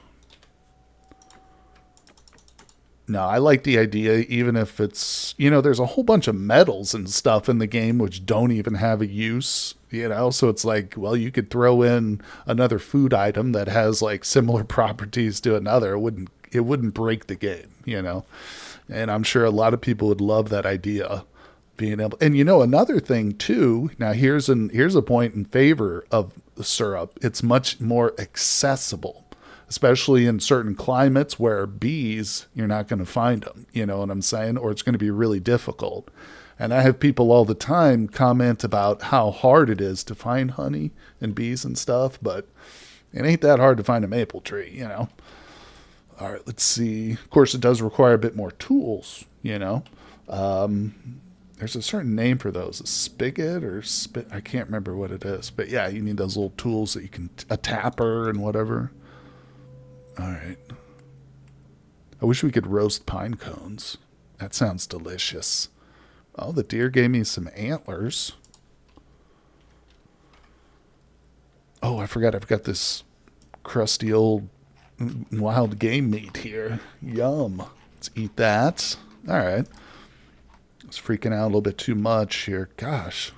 No, I like the idea, even if it's, you know, there's a whole bunch of metals and stuff in the game which don't even have a use, you know, so it's like, well, you could throw in another food item that has like similar properties to another. It wouldn't break the game, you know, and I'm sure a lot of people would love that idea, being able, and you know, another thing too, now here's a point in favor of the syrup. It's much more accessible, especially in certain climates where bees, you're not going to find them, you know what I'm saying? Or it's going to be really difficult. And I have people all the time comment about how hard it is to find honey and bees and stuff, but it ain't that hard to find a maple tree, you know? All right, let's see. Of course, it does require a bit more tools, you know? There's a certain name for those, a spigot or I can't remember what it is, but yeah, you need those little tools that you can, a tapper and whatever. All right. I wish we could roast pine cones. That sounds delicious. Oh, the deer gave me some antlers. Oh, I forgot. I've got this crusty old wild game meat here. Yum. Let's eat that. All right. I was freaking out a little bit too much here. Gosh.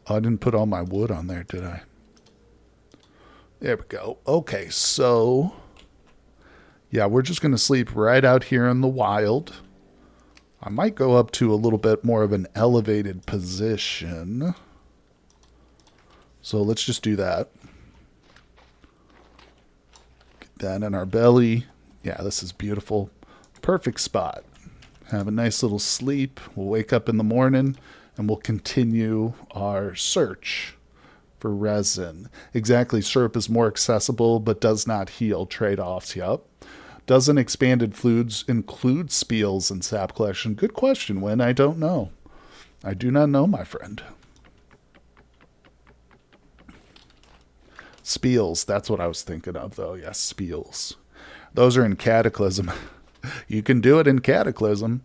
Oh, I didn't put all my wood on there, did I? There we go. Okay, so... yeah, we're just going to sleep right out here in the wild. I might go up to a little bit more of an elevated position. So let's just do that. Get that in our belly. Yeah, this is beautiful. Perfect spot. Have a nice little sleep. We'll wake up in the morning and we'll continue our search for resin. Exactly, syrup is more accessible but does not heal. Trade-offs, yep. Doesn't expanded fluids include spiels and sap collection? Good question, Win. I don't know. I do not know, my friend. Spiels, that's what I was thinking of, though. Yes, spiels. Those are in Cataclysm. You can do it in Cataclysm.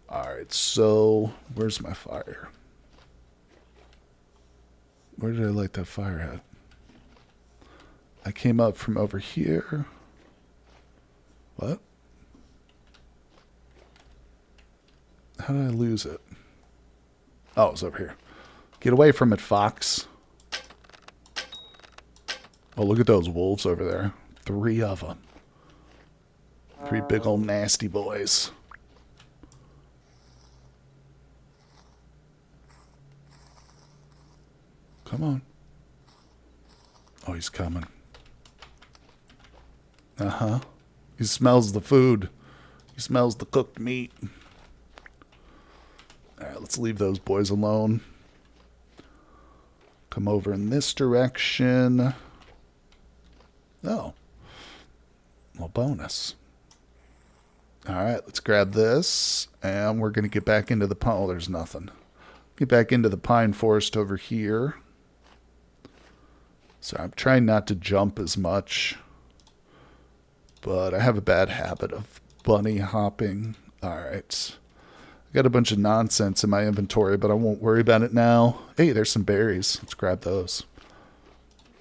All right, so where's my fire? Where did I light that fire at? I came up from over here. What? How did I lose it? Oh, it's over here. Get away from it, fox. Oh, look at those wolves over there. 3 of them. 3 big old nasty boys. Come on. Oh, he's coming. Uh-huh. He smells the food. He smells the cooked meat. Alright, let's leave those boys alone. Come over in this direction. Oh. Well, bonus. Alright, let's grab this. And we're going to get back into the pine. Oh, there's nothing. Get back into the pine forest over here. So I'm trying not to jump as much. But I have a bad habit of bunny hopping. Alright. I got a bunch of nonsense in my inventory, but I won't worry about it now. Hey, there's some berries. Let's grab those.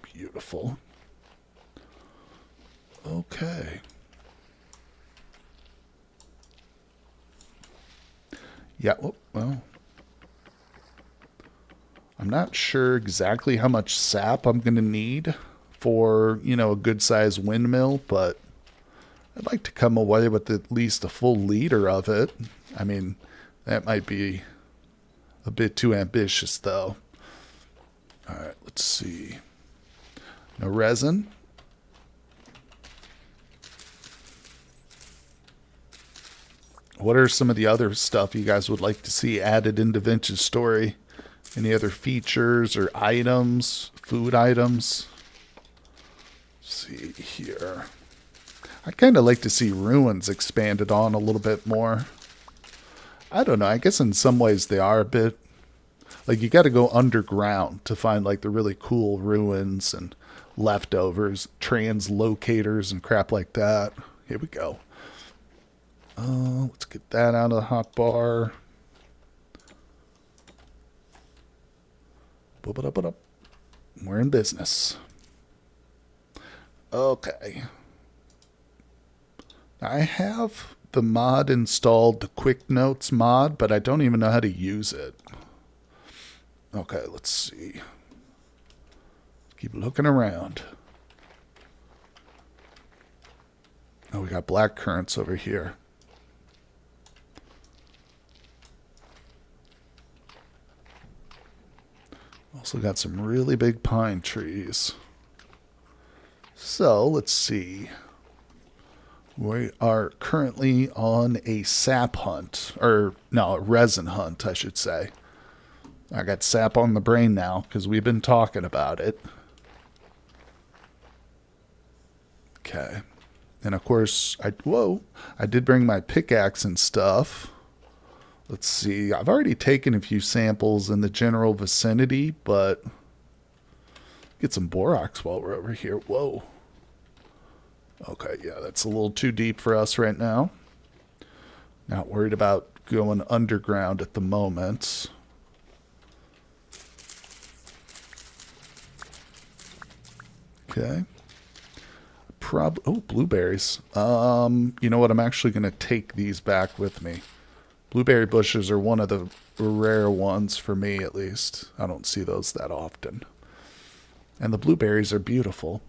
Beautiful. Okay. Yeah, well. I'm not sure exactly how much sap I'm going to need for, you know, a good-sized windmill, but I'd like to come away with at least a full liter of it. I mean, that might be a bit too ambitious, though. All right, let's see. No resin. What are some of the other stuff you guys would like to see added into Vintage Story? Any other features or items, food items? Let's see here. I'd kind of like to see ruins expanded on a little bit more. I don't know. I guess in some ways they are a bit... Like, you got to go underground to find, like, the really cool ruins and leftovers, translocators and crap like that. Here we go. Let's get that out of the hotbar. We're in business. Okay. I have the mod installed, the Quick Notes mod, but I don't even know how to use it. Okay, let's see. Keep looking around. Oh, we got black currants over here. Also got some really big pine trees. So, let's see. We are currently on a sap hunt. Or, no, a resin hunt, I should say. I got sap on the brain now, because we've been talking about it. Okay. And, of course, I did bring my pickaxe and stuff. Let's see. I've already taken a few samples in the general vicinity, but get some borax while we're over here. Whoa. Okay, yeah, that's a little too deep for us right now. Not worried about going underground at the moment. Okay. Oh, blueberries. You know what? I'm actually going to take these back with me. Blueberry bushes are one of the rare ones for me, at least. I don't see those that often. And the blueberries are beautiful.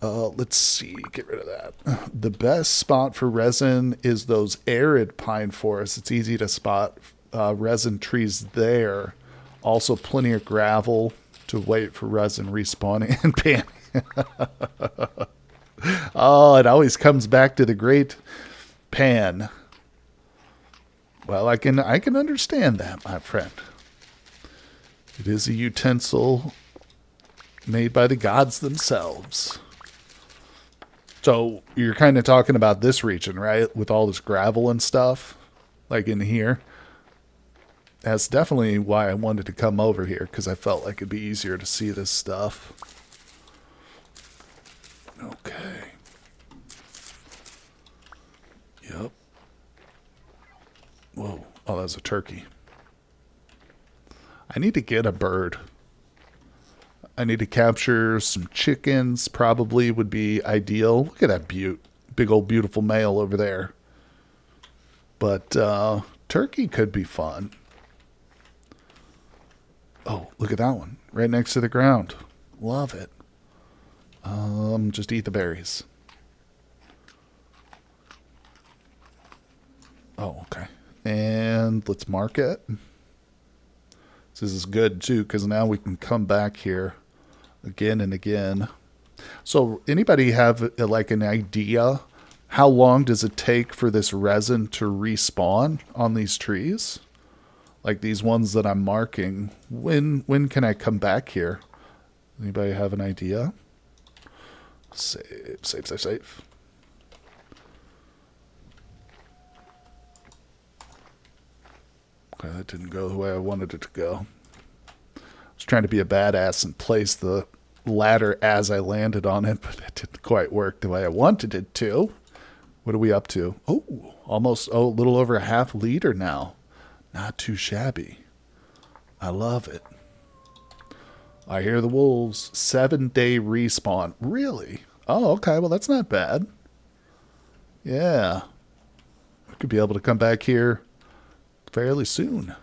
Let's see. Get rid of that. The best spot for resin is those arid pine forests. It's easy to spot resin trees there. Also, plenty of gravel to wait for resin respawning and panning. Oh, it always comes back to the great pan. Well, I can understand that, my friend. It is a utensil made by the gods themselves. So you're kind of talking about this region, right? With all this gravel and stuff, like in here. That's definitely why I wanted to come over here, because I felt like it'd be easier to see this stuff. Okay. Yep. Whoa. Oh, that's a turkey. I need to get a bird. I need to capture some chickens, probably would be ideal. Look at that big old beautiful male over there. But Turkey could be fun. Oh, look at that one. Right next to the ground. Love it. Just eat the berries. Oh, okay. And let's mark it. This is good too, because now we can come back here again and again. So anybody have like an idea? How long does it take for this resin to respawn on these trees? Like these ones that I'm marking. When can I come back here? Anybody have an idea? Save, save, save, save. Okay, that didn't go the way I wanted it to go. I was trying to be a badass and place the ladder as I landed on it, but it didn't quite work the way I wanted it to. What are we up to? Oh, almost, a little over a half liter now. Not too shabby. I love it. I hear the wolves. 7-day respawn. Really? Oh, okay. Well, that's not bad. Yeah. I could be able to come back here fairly soon.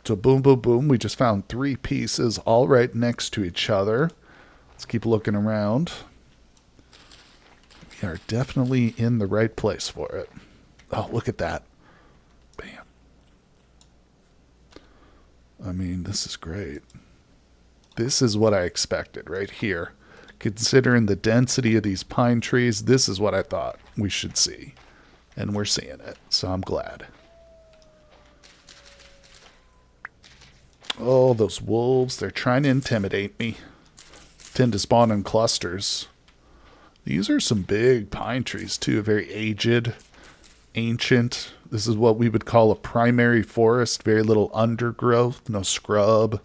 So boom, boom, boom. We just found 3 pieces all right next to each other. Let's keep looking around. We are definitely in the right place for it. Oh, look at that. Bam. I mean, this is great. This is what I expected right here. Considering the density of these pine trees, this is what I thought we should see. And we're seeing it, so I'm glad. Oh, those wolves, they're trying to intimidate me. Tend to spawn in clusters. These are some big pine trees, too. Very aged, ancient. This is what we would call a primary forest. Very little undergrowth, no scrub.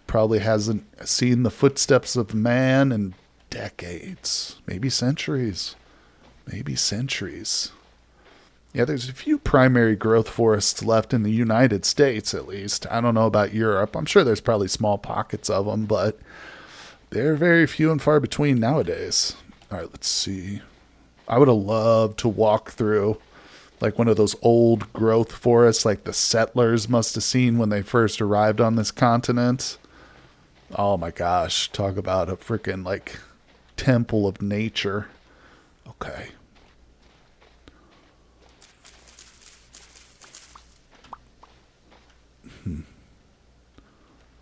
Probably hasn't seen the footsteps of man in decades. Maybe centuries. Maybe centuries. Yeah, there's a few primary growth forests left in the United States, at least. I don't know about Europe. I'm sure there's probably small pockets of them, but they're very few and far between nowadays. All right, let's see. I would have loved to walk through like one of those old growth forests like the settlers must have seen when they first arrived on this continent. Oh my gosh, talk about a freaking like temple of nature. Okay.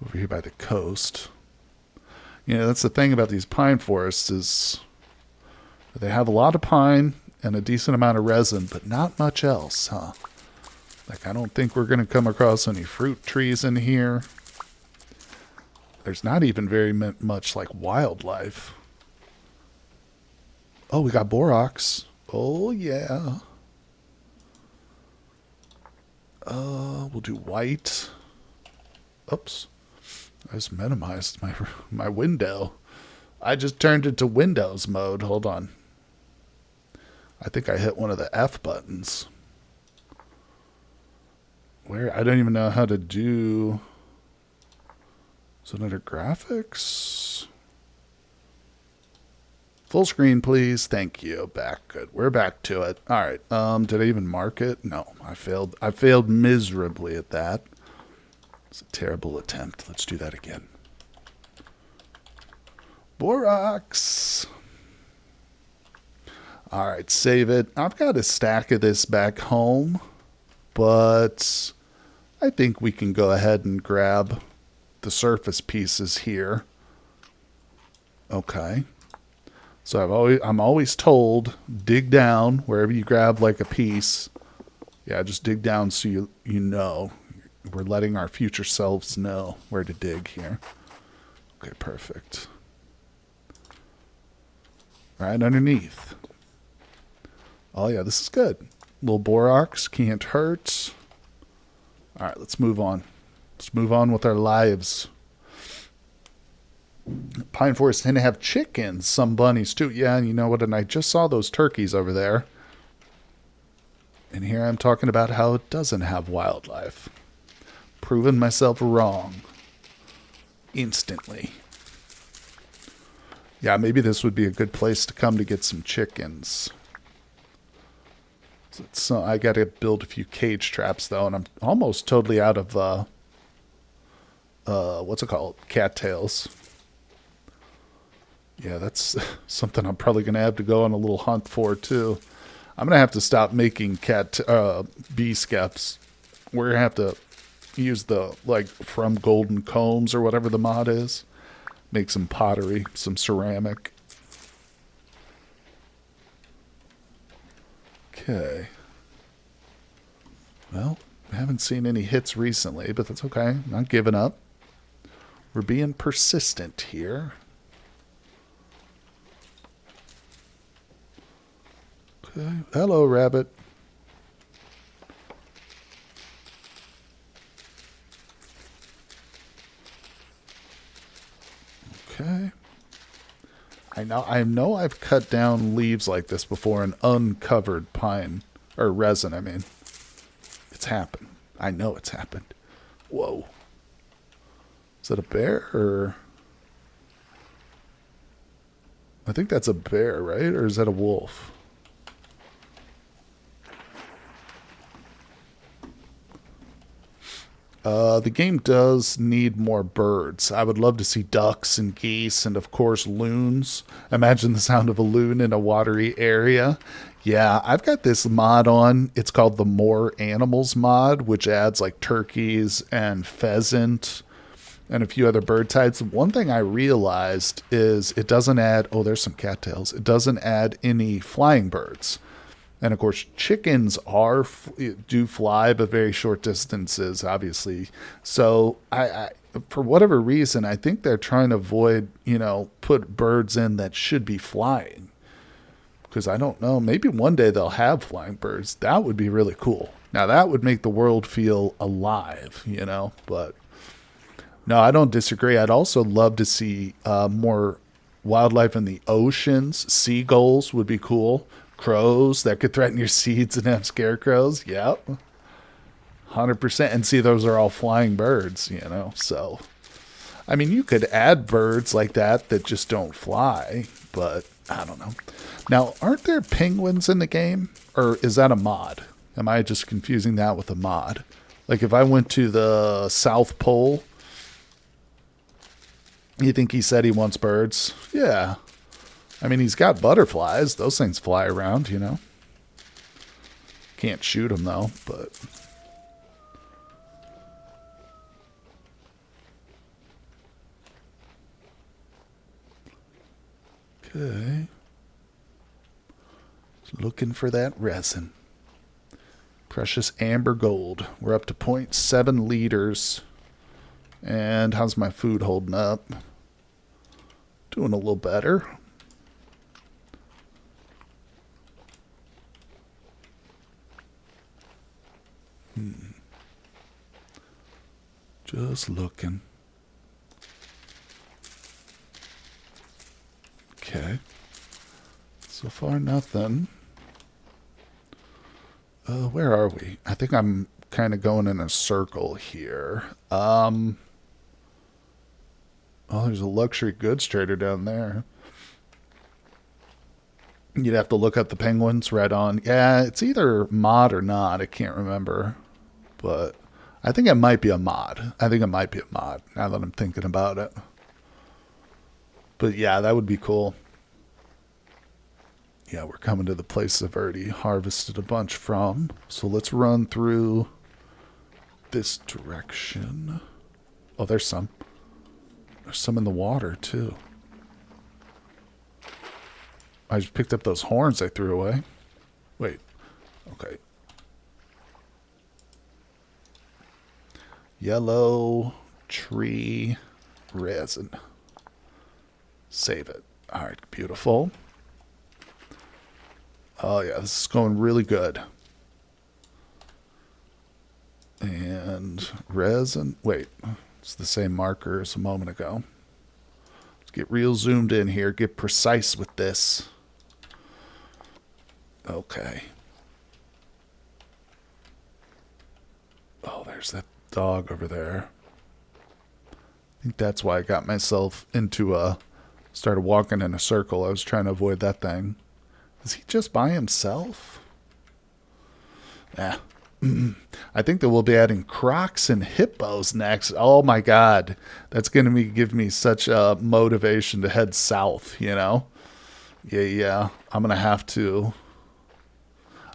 Over here by the coast. You know, that's the thing about these pine forests is they have a lot of pine and a decent amount of resin, but not much else, huh? Like, I don't think we're going to come across any fruit trees in here. There's not even very much, like, wildlife. Oh, we got borax. Oh, yeah. We'll do white. Oops. I just minimized my window. I just turned it to Windows mode. Hold on. I think I hit one of the F buttons. Where? I don't even know how to do... Is it under graphics? Full screen, please. Thank you. Back. Good. We're back to it. All right. Did I even mark it? No. I failed. I failed miserably at that. It's a terrible attempt. Let's do that again. Borax. All right. Save it. I've got a stack of this back home, but I think we can go ahead and grab the surface pieces here. Okay. So I'm always told, dig down wherever you grab like a piece. Yeah, just dig down so you know. We're letting our future selves know where to dig here. Okay, perfect. Right underneath. Oh yeah, this is good. Little borax, can't hurt. All right, let's move on. Let's move on with our lives. Pine forests tend to have chickens, some bunnies too. Yeah, and you know what? And I just saw those turkeys over there. And here I'm talking about how it doesn't have wildlife. Proven myself wrong. Instantly. Yeah, maybe this would be a good place to come to get some chickens. So I got to build a few cage traps though, and I'm almost totally out of what's it called? Cattails. Yeah, that's something I'm probably gonna have to go on a little hunt for too. I'm gonna have to stop making bee skeps. We're gonna have to use the like from golden combs or whatever the mod is. Make some pottery, some ceramic. Okay. Well, I haven't seen any hits recently, but that's okay. I'm not giving up. We're being persistent here. Okay. Hello, rabbit. Okay. I know I've cut down leaves like this before in uncovered pine or resin, I mean. It's happened. I know it's happened. Whoa. Is that a bear or I think that's a bear, right? Or is that a wolf? The game does need more birds. I would love to see ducks and geese and, of course, loons. Imagine the sound of a loon in a watery area. Yeah, I've got this mod on. It's called the More Animals mod, which adds like turkeys and pheasant and a few other bird types. One thing I realized is it doesn't add, oh, there's some cattails. It doesn't add any flying birds. And of course, chickens do fly, but very short distances, obviously. So I, for whatever reason, I think they're trying to avoid, put birds in that should be flying. Because I don't know, maybe one day they'll have flying birds. That would be really cool. Now that would make the world feel alive, But no, I don't disagree. I'd also love to see more wildlife in the oceans. Seagulls would be cool. Crows that could threaten your seeds and have scarecrows. Yep. 100%. And see, those are all flying birds, So, I mean, you could add birds like that just don't fly, but I don't know. Now, aren't there penguins in the game? Or is that a mod? Am I just confusing that with a mod? Like if I went to the South Pole, you think he said he wants birds? Yeah. I mean, he's got butterflies. Those things fly around, Can't shoot them, though, but... Okay. Looking for that resin. Precious amber gold. We're up to 0.7 liters. And how's my food holding up? Doing a little better. Just looking. Okay. So far, nothing. Where are we? I think I'm kind of going in a circle here. Oh, there's a luxury goods trader down there. You'd have to look up the penguins right on. Yeah, it's either mod or not. I can't remember. But I think it might be a mod. Now that I'm thinking about it. But yeah, that would be cool. Yeah, we're coming to the place I've already harvested a bunch from. So let's run through this direction. Oh, there's some. There's some in the water, too. I just picked up those horns I threw away. Wait. Okay. Yellow tree resin. Save it. All right, beautiful. Oh, yeah, this is going really good. And resin. Wait, it's the same marker as a moment ago. Let's get real zoomed in here. Get precise with this. Okay. Oh, there's that dog over there. I think that's why I got myself into started walking in a circle. I was trying to avoid that thing. Is he just by himself? Yeah. I think that we'll be adding crocs and hippos next. Oh my god. That's going to give me such a motivation to head south, you know? Yeah, yeah. I'm going to have to.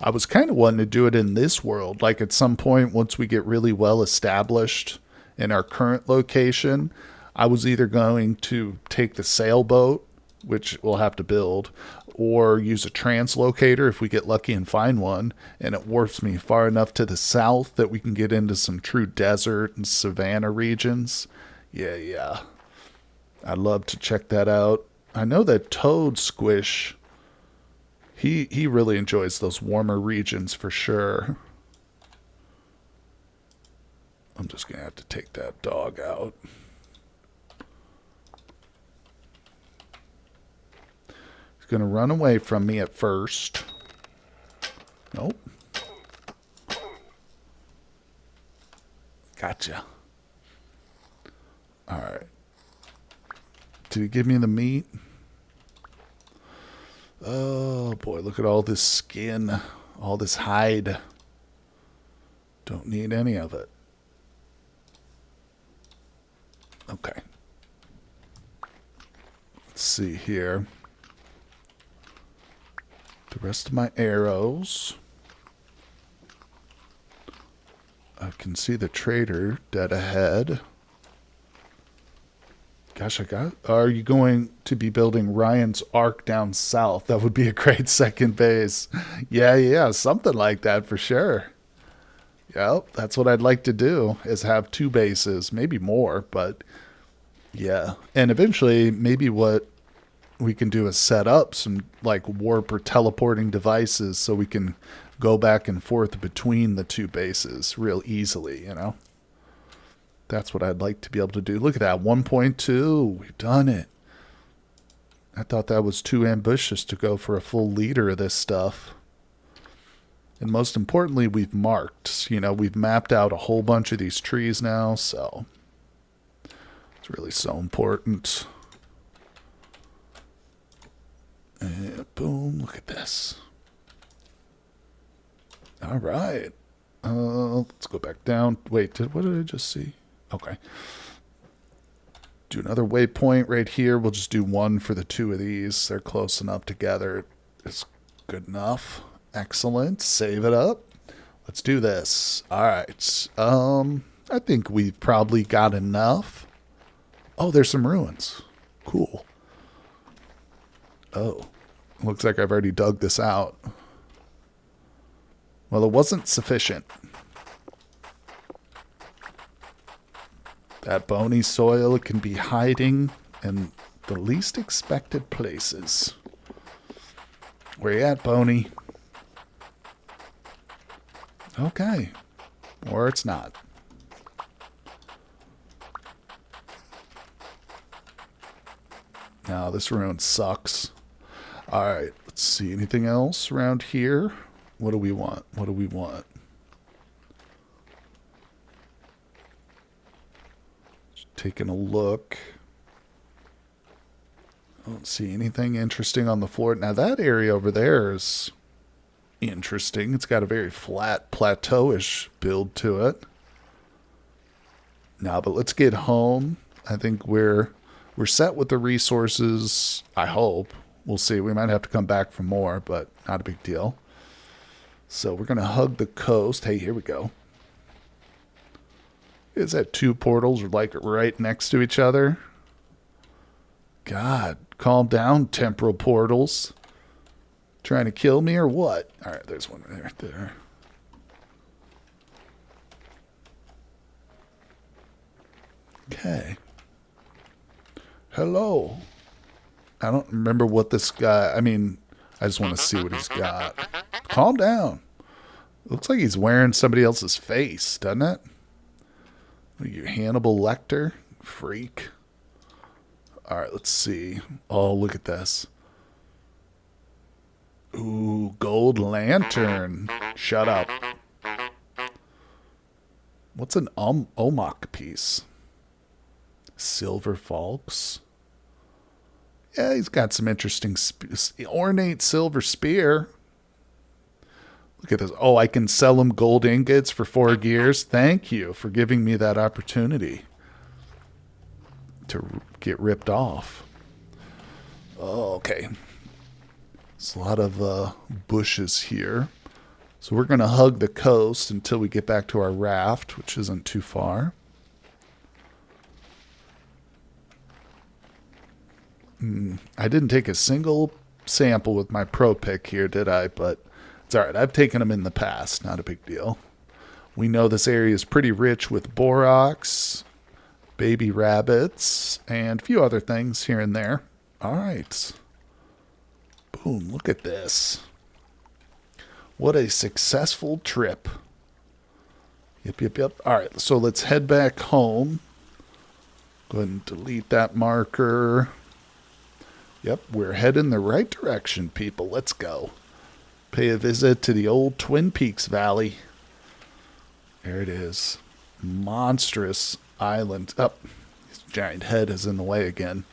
I was kind of wanting to do it in this world. Like at some point, once we get really well established in our current location, I was either going to take the sailboat, which we'll have to build, or use a translocator if we get lucky and find one, and it warps me far enough to the south that we can get into some true desert and savanna regions. Yeah, yeah. I'd love to check that out. I know that Toad Squish, he really enjoys those warmer regions for sure. I'm just going to have to take that dog out. He's going to run away from me at first. Nope. Gotcha. All right. Did he give me the meat? Oh boy, look at all this skin, all this hide. Don't need any of it. Okay. Let's see here. The rest of my arrows. I can see the trader dead ahead. Gosh, are you going to be building Ryan's Ark down south? That would be a great second base. Yeah, yeah, something like that for sure. Yep, that's what I'd like to do, is have two bases, maybe more, but yeah. And eventually, maybe what we can do is set up some like warp or teleporting devices so we can go back and forth between the two bases real easily, you know? That's what I'd like to be able to do. Look at that, 1.2. We've done it. I thought that was too ambitious to go for a full liter of this stuff. And most importantly, we've marked. You know, we've mapped out a whole bunch of these trees now, so it's really so important. And boom, look at this. All right. Let's go back down. Wait, what did I just see? Okay. Do another waypoint right here. We'll just do one for the two of these. They're close enough together. It's good enough. Excellent. Save it up. Let's do this. All right. I think we've probably got enough. Oh, there's some ruins. Cool. Oh, looks like I've already dug this out. Well, it wasn't sufficient. That bony soil can be hiding in the least expected places. Where you at, Boney? Okay. Or it's not. Now this ruin sucks. Alright, let's see. Anything else around here? What do we want? What do we want? Just taking a look. I don't see anything interesting on the floor. Now that area over there is interesting. It's got a very flat, plateau-ish build to it. Now, but let's get home. I think we're set with the resources, I hope. We'll see. We might have to come back for more, but not a big deal. So we're going to hug the coast. Hey, here we go. Is that two portals like right next to each other? God, calm down, temporal portals. Trying to kill me or what? All right, there's one right there. Okay. Hello. I don't remember what this guy... I mean, I just want to see what he's got. Calm down. Looks like he's wearing somebody else's face, doesn't it? What are you, Hannibal Lecter? Freak. All right, let's see. Oh, look at this. Ooh, gold lantern. Shut up. What's an Omok piece? Silver Falks. Yeah, he's got some interesting ornate silver spear. Look at this. Oh, I can sell them gold ingots for 4 gears. Thank you for giving me that opportunity to get ripped off. Oh, okay. There's a lot of bushes here. So we're going to hug the coast until we get back to our raft, which isn't too far. I didn't take a single sample with my pro pick here, did I? But it's all right. I've taken them in the past. Not a big deal. We know this area is pretty rich with borox, baby rabbits, and a few other things here and there. All right. Boom. Look at this. What a successful trip. Yep. All right. So let's head back home. Go ahead and delete that marker. Yep, we're heading the right direction, people. Let's go. Pay a visit to the old Twin Peaks Valley. There it is. Monstrous island. Oh, his giant head is in the way again.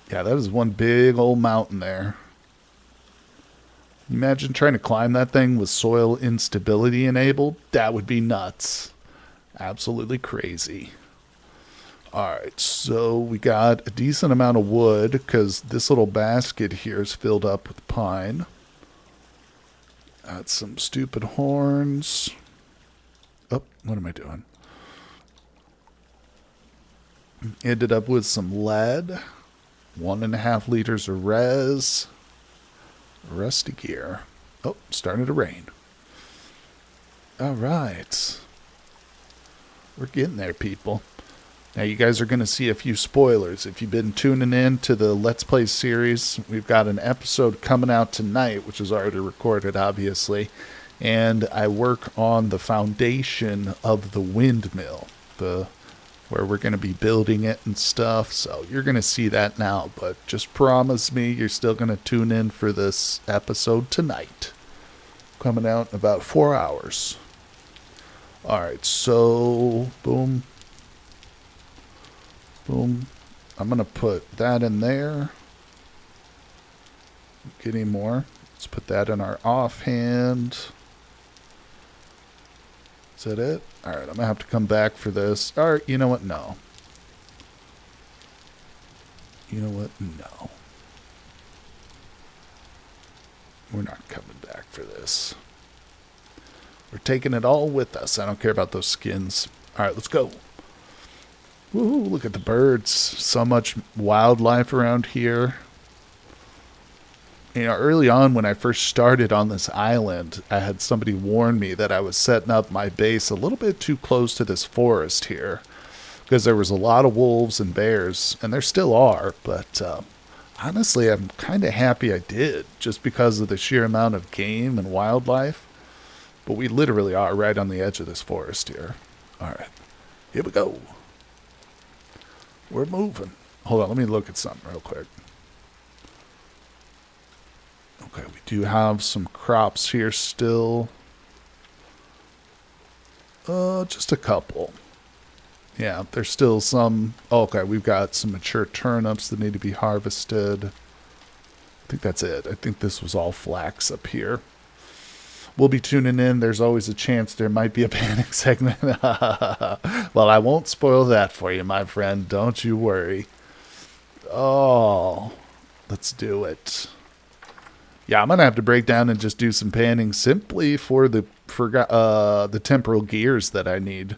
Yeah, that is one big old mountain there. Imagine trying to climb that thing with soil instability enabled. That would be nuts. Absolutely crazy. Alright, so we got a decent amount of wood because this little basket here is filled up with pine. Got some stupid horns. Oh, what am I doing? Ended up with some lead. 1.5 liters of res. Rusty gear. Oh, started to rain. Alright. We're getting there, people. Now, you guys are going to see a few spoilers. If you've been tuning in to the Let's Play series, we've got an episode coming out tonight, which is already recorded, obviously. And I work on the foundation of the Windmill, where we're going to be building it and stuff. So you're going to see that now. But just promise me you're still going to tune in for this episode tonight. Coming out in about 4 hours. All right, so boom. Boom. I'm going to put that in there. Get any more. Let's put that in our offhand. Is that it? Alright, I'm going to have to come back for this. Alright, you know what? No. You know what? No. We're not coming back for this. We're taking it all with us. I don't care about those skins. Alright, let's go. Woohoo, look at the birds. So much wildlife around here. You know, early on when I first started on this island, I had somebody warn me that I was setting up my base a little bit too close to this forest here. Because there was a lot of wolves and bears, and there still are. But honestly, I'm kind of happy I did, just because of the sheer amount of game and wildlife. But we literally are right on the edge of this forest here. Alright, here we go. We're moving. Hold on, let me look at something real quick. Okay, we do have some crops here still. Just a couple. Yeah, there's still some. Oh, okay, we've got some mature turnips that need to be harvested. I think that's it. I think this was all flax up here. We'll be tuning in. There's always a chance there might be a panic segment. Well, I won't spoil that for you, my friend. Don't you worry. Oh, let's do it. Yeah, I'm going to have to break down and just do some panning simply for the temporal gears that I need.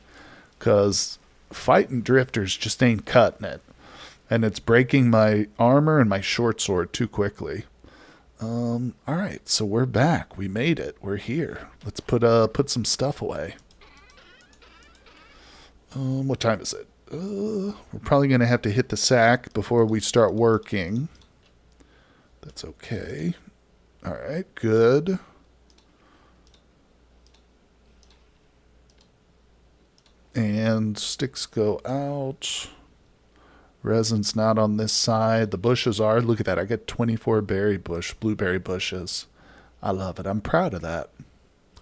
Because fighting drifters just ain't cutting it. And it's breaking my armor and my short sword too quickly. Alright, so we're back. We made it. We're here. Let's put some stuff away. What time is it? We're probably going to have to hit the sack before we start working. That's okay. Alright, good. And sticks go out. Resin's not on this side. The bushes are. Look at that. I get 24 blueberry bushes. I love it. I'm proud of that.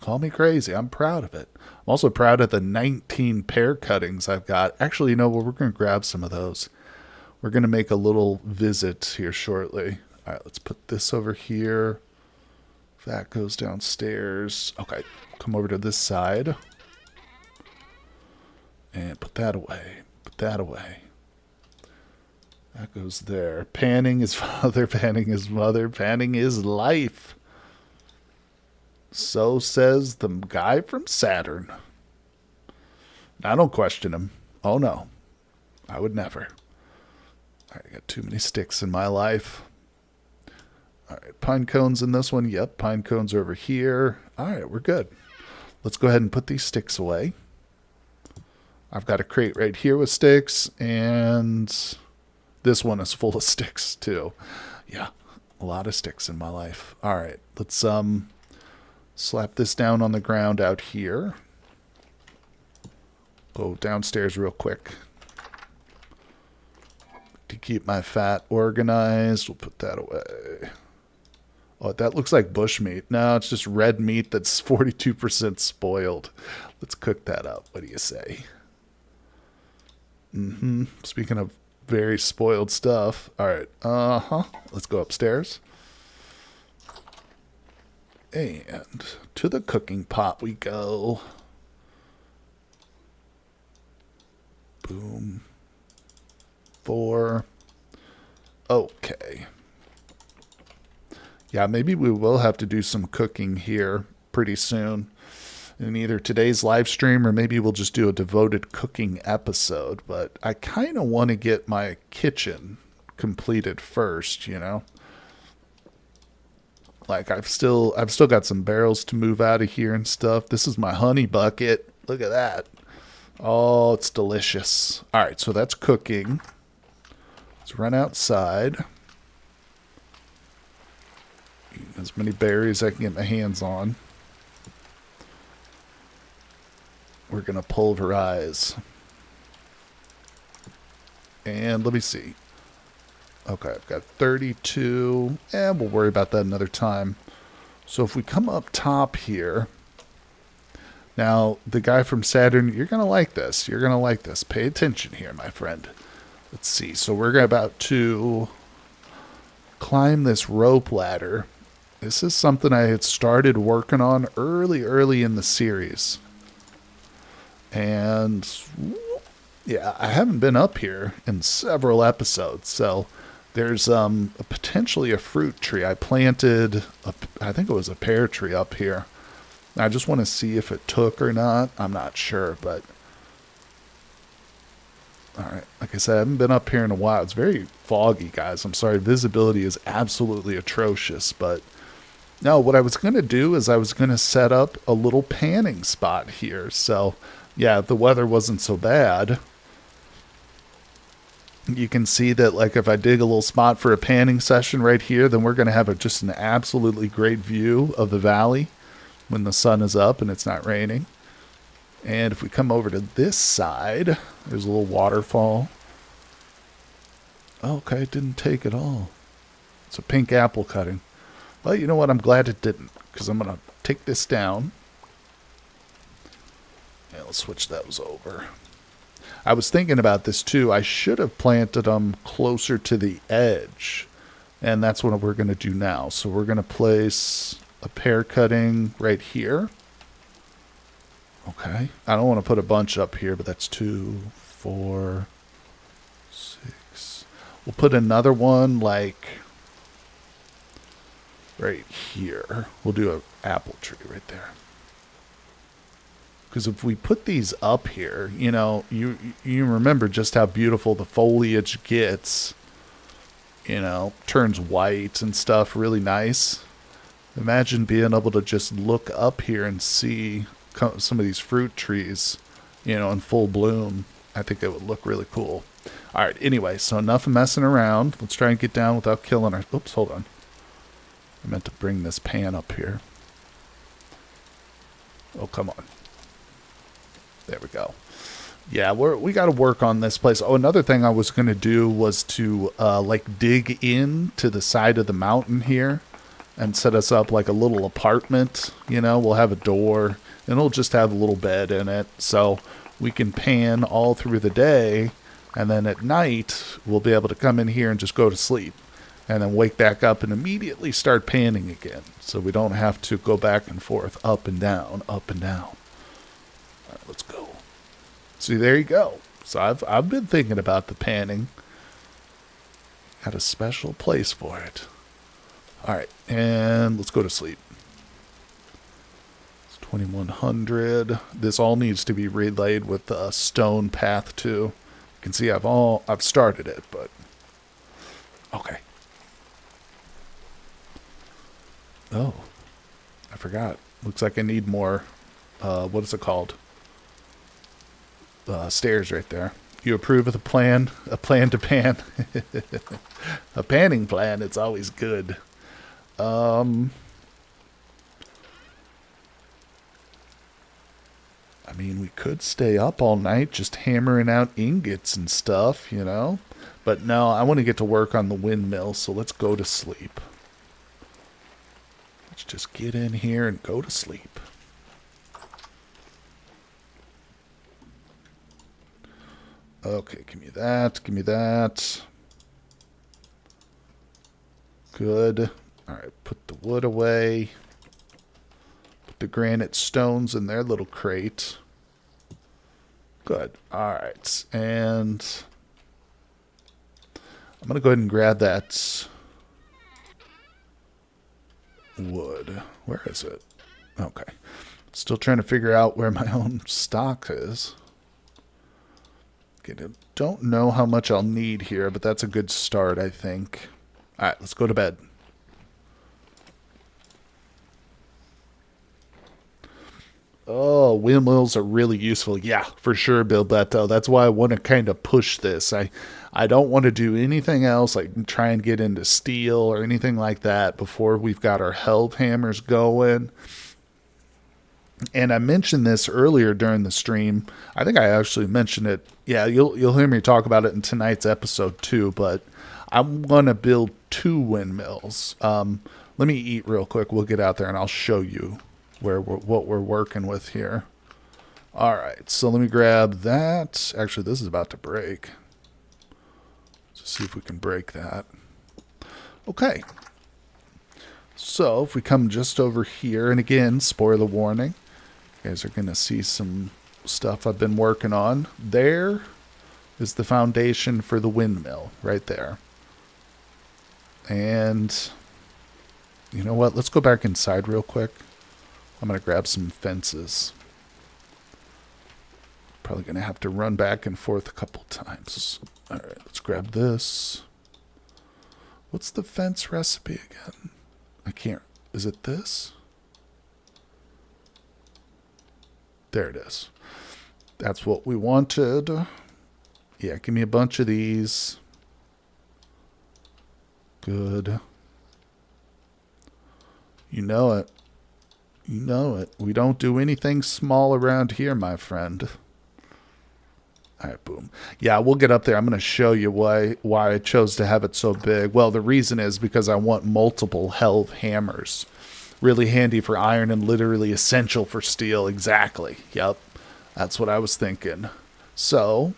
Call me crazy. I'm proud of it. I'm also proud of the 19 pear cuttings I've got. Actually, you know what? We're going to grab some of those. We're going to make a little visit here shortly. All right, let's put this over here. That goes downstairs. Okay, come over to this side. And put that away. Put that away. That goes there. Panning is father, panning is mother, panning is life. So says the guy from Saturn. I don't question him. Oh no. I would never. Alright, I got too many sticks in my life. Alright, pine cones in this one. Yep, pine cones are over here. Alright, we're good. Let's go ahead and put these sticks away. I've got a crate right here with sticks, and this one is full of sticks too. Yeah, a lot of sticks in my life. Alright, let's slap this down on the ground out here. Go downstairs real quick. To keep my fat organized, we'll put that away. Oh, that looks like bush meat. No, it's just red meat that's 42% spoiled. Let's cook that up. What do you say? Speaking of very spoiled stuff. All right. Let's go upstairs. And to the cooking pot we go. Boom. 4. Okay. Yeah, maybe we will have to do some cooking here pretty soon. In either today's live stream or maybe we'll just do a devoted cooking episode. But I kind of want to get my kitchen completed first, you know. Like I've still got some barrels to move out of here and stuff. This is my honey bucket. Look at that. Oh, it's delicious. All right, so that's cooking. Let's run outside. Eat as many berries as I can get my hands on. We're going to pulverize. And let me see. Okay, I've got 32. And we'll worry about that another time. So if we come up top here. Now, the guy from Saturn, you're going to like this. You're going to like this. Pay attention here, my friend. Let's see. So we're about to climb this rope ladder. This is something I had started working on early in the series. And yeah, I haven't been up here in several episodes. So there's potentially a fruit tree. I planted, I think it was a pear tree up here. I just want to see if it took or not. I'm not sure, but all right. Like I said, I haven't been up here in a while. It's very foggy, guys. I'm sorry. Visibility is absolutely atrocious, but no, what I was going to do is I was going to set up a little panning spot here. So yeah, the weather wasn't so bad. You can see that, like, if I dig a little spot for a panning session right here, then we're going to have just an absolutely great view of the valley when the sun is up and it's not raining. And if we come over to this side, there's a little waterfall. Okay, it didn't take at all. It's a pink apple cutting. Well, you know what? I'm glad it didn't, because I'm going to take this down. Yeah, let's switch those over. I was thinking about this too. I should have planted them closer to the edge. And that's what we're going to do now. So we're going to place a pear cutting right here. Okay. I don't want to put a bunch up here, but that's 2, 4, 6. We'll put another one like right here. We'll do an apple tree right there. Because if we put these up here, you know, you remember just how beautiful the foliage gets. You know, turns white and stuff, really nice. Imagine being able to just look up here and see some of these fruit trees, you know, in full bloom. I think it would look really cool. All right, anyway, so enough of messing around. Let's try and get down without killing our... Oops, hold on. I meant to bring this pan up here. Oh, come on. There we go. Yeah, we got to work on this place. Oh, another thing I was going to do was to like dig in to the side of the mountain here and set us up like a little apartment. You know, we'll have a door and it'll just have a little bed in it. So we can pan all through the day. And then at night, we'll be able to come in here and just go to sleep. and then wake back up and immediately start panning again. So we don't have to go back and forth, up and down, up and down. All right, let's go. See, there you go. So I've been thinking about the panning. Got a special place for it. All right, and let's go to sleep. It's 2100. This all needs to be relayed with a stone path too. You can see I've started it, but okay. Oh, I forgot. Looks like I need more. What is it called? Stairs right there. You approve of the plan? A plan to pan? A panning plan. It's always good. I mean, we could stay up all night just hammering out ingots and stuff, you know? But no, I want to get to work on the windmill, so let's go to sleep. Let's just get in here and go to sleep. Okay, give me that. Give me that. Good. All right, put the wood away. Put the granite stones in their little crate. Good. All right, and I'm going to go ahead and grab that wood. Where is it? Okay. Still trying to figure out where my own stock is. Okay, don't know how much I'll need here, but that's a good start, I think. All right, let's go to bed. Oh, windmills are really useful. Yeah, for sure, Bill Beto. That's why I want to kind of push this. I don't want to do anything else, like try and get into steel or anything like that before we've got our helve hammers going. And I mentioned this earlier during the stream. I think I actually mentioned it. Yeah, you'll hear me talk about it in tonight's episode too. But I'm gonna build 2 windmills. Let me eat real quick. We'll get out there and I'll show you what we're working with here. All right, so let me grab that. Actually, this is about to break. Let's see if we can break that. Okay. So if we come just over here, and again, spoiler warning, you guys are going to see some stuff I've been working on. There is the foundation for the windmill right there. And you know what? Let's go back inside real quick. I'm going to grab some fences. Probably going to have to run back and forth a couple times. All right, let's grab this. What's the fence recipe again? I can't. Is it this? There it is. That's what we wanted. Yeah, give me a bunch of these. Good. You know it. You know it. We don't do anything small around here, my friend. All right, boom. Yeah, we'll get up there. I'm going to show you why I chose to have it so big. Well, the reason is because I want multiple helve hammers. Really handy for iron and literally essential for steel. Exactly. Yep. That's what I was thinking. So,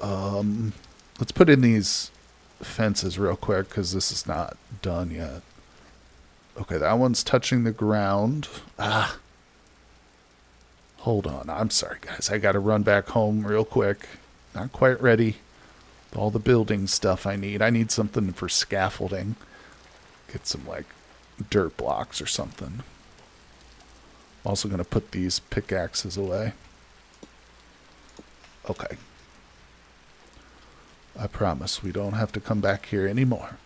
let's put in these fences real quick because this is not done yet. Okay, that one's touching the ground. Hold on. I'm sorry, guys. I got to run back home real quick. Not quite ready. All the building stuff I need. I need something for scaffolding. Get some, like, dirt blocks or something. I'm also going to put these pickaxes away. Okay. I promise we don't have to come back here anymore.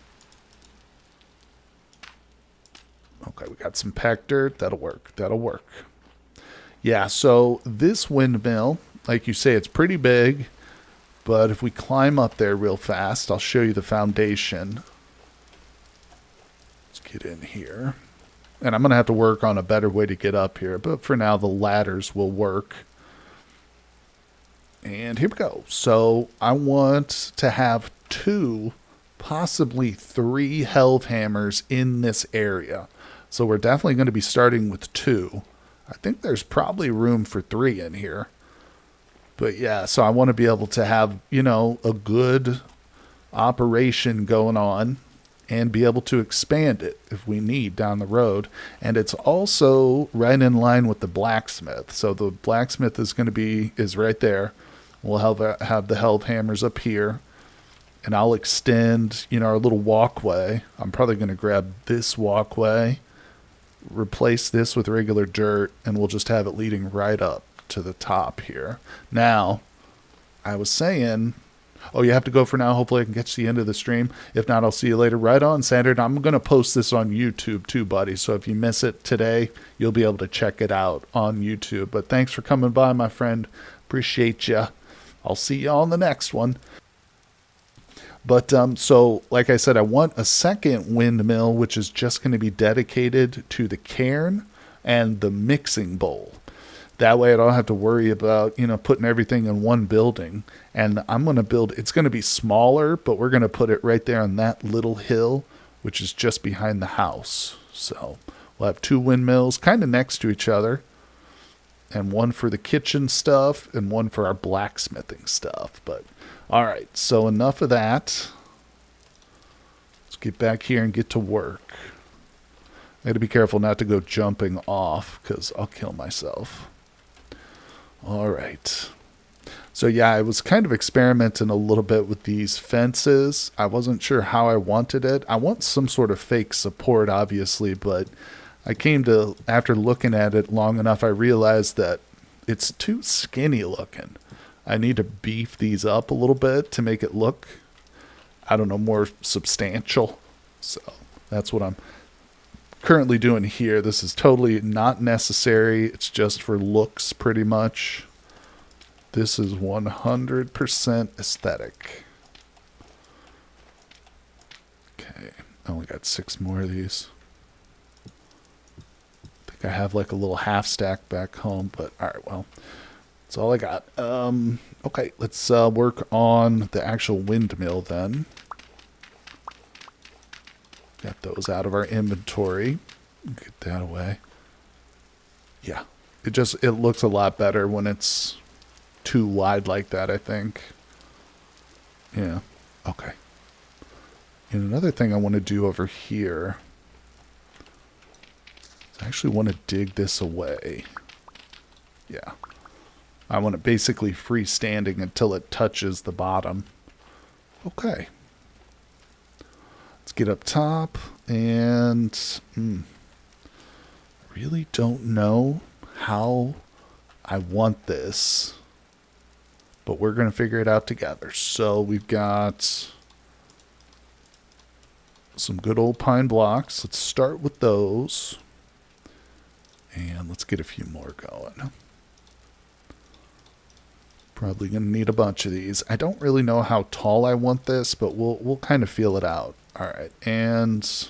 Okay, we got some packed dirt. That'll work. That'll work. Yeah, so this windmill, like you say, it's pretty big. But if we climb up there real fast, I'll show you the foundation. Let's get in here. And I'm going to have to work on a better way to get up here. But for now, the ladders will work. And here we go. So I want to have 2, possibly 3 helve hammers in this area. So we're definitely going to be starting with 2. I think there's probably room for 3 in here. But yeah, so I want to be able to have, you know, a good operation going on and be able to expand it if we need down the road. And it's also right in line with the blacksmith. So the blacksmith is right there. We'll have the held hammers up here. And I'll extend, our little walkway. I'm probably going to grab this walkway, replace this with regular dirt, and we'll just have it leading right up to the top here. Now, I was saying, you have to go for now. Hopefully I can catch the end of the stream. If not, I'll see you later. Right on, Saturday. I'm going to post this on YouTube too, buddy. So if you miss it today, you'll be able to check it out on YouTube. But thanks for coming by, my friend. Appreciate you. I'll see you on the next one. But so, like I said, I want a second windmill, which is just going to be dedicated to the cairn and the mixing bowl. That way I don't have to worry about, putting everything in one building. And I'm going to build, it's going to be smaller, but we're going to put it right there on that little hill, which is just behind the house. So we'll have two windmills kind of next to each other. And one for the kitchen stuff and one for our blacksmithing stuff. But all right, so enough of that. Let's get back here and get to work. I got to be careful not to go jumping off because I'll kill myself. All right. So yeah, I was kind of experimenting a little bit with these fences. I wasn't sure how I wanted it. I want some sort of fake support, obviously, but I came to, after looking at it long enough, I realized that it's too skinny looking. I need to beef these up a little bit to make it look, more substantial. So that's what I'm currently doing here. This is totally not necessary. It's just for looks pretty much. This is 100% aesthetic. Okay, I only got 6 more of these. I think I have like a little half stack back home, but all right, well, that's all I got. Okay, let's work on the actual windmill then. Got those out of our inventory. Get that away. Yeah, it looks a lot better when it's too wide like that, I think. Yeah, okay. And another thing I want to do over here, I actually want to dig this away. Yeah. I want it basically freestanding until it touches the bottom. Okay. Let's get up top and I really don't know how I want this, but we're going to figure it out together. So we've got some good old pine blocks. Let's start with those. And let's get a few more going. Probably going to need a bunch of these. I don't really know how tall I want this, but we'll kind of feel it out. All right, and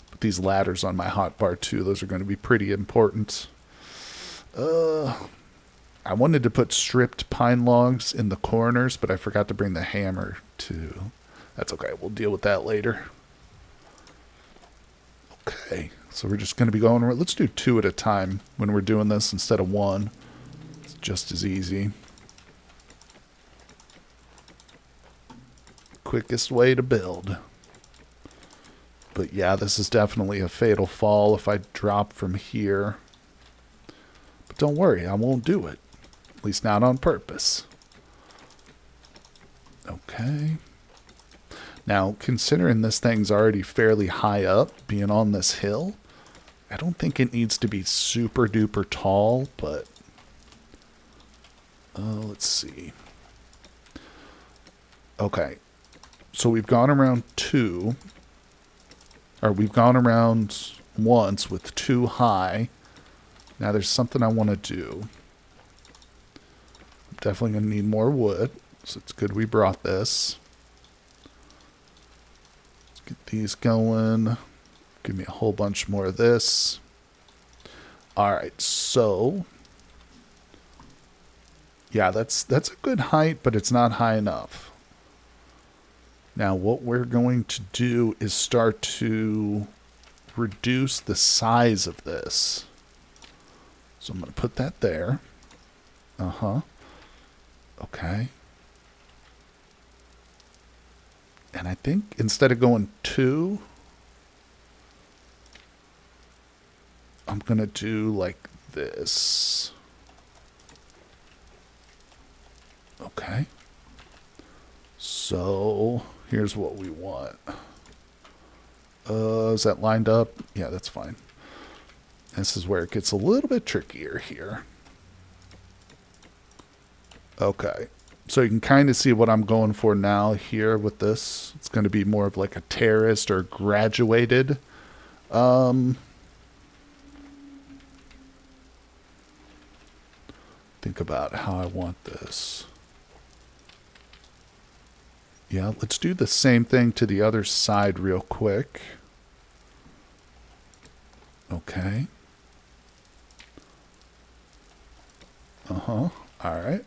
put these ladders on my hotbar too. Those are going to be pretty important. I wanted to put stripped pine logs in the corners, but I forgot to bring the hammer too. That's okay. We'll deal with that later. Okay, so we're just going to be going. Let's do 2 at a time when we're doing this instead of 1. It's just as easy. Quickest way to build. But yeah, this is definitely a fatal fall if I drop from here. But don't worry, I won't do it. At least not on purpose. Okay. Now, considering this thing's already fairly high up, being on this hill, I don't think it needs to be super duper tall, but let's see. Okay. So we've gone around 2, or we've gone around once with 2 high. Now there's something I want to do. I'm definitely going to need more wood, so it's good we brought this. Let's get these going. Give me a whole bunch more of this. Alright, so yeah, that's a good height, but it's not high enough. Now what we're going to do is start to reduce the size of this. So I'm going to put that there. Okay. And I think instead of going 2, I'm going to do like this. Okay. So here's what we want. Is that lined up? Yeah, that's fine. This is where it gets a little bit trickier here. Okay. So you can kind of see what I'm going for now here with this. It's going to be more of like a terraced or graduated. Think about how I want this. Yeah, let's do the same thing to the other side real quick. Okay. All right.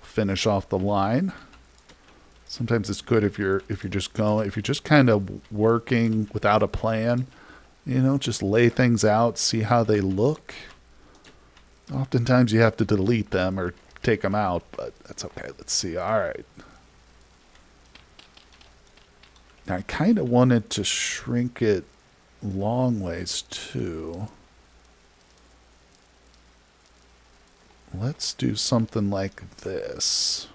Finish off the line. Sometimes it's good if you're just kind of working without a plan, you know, just lay things out, see how they look. Oftentimes you have to delete them or take them out, but that's okay. Let's see. All right. Now I kind of wanted to shrink it long ways too. Let's do something like this.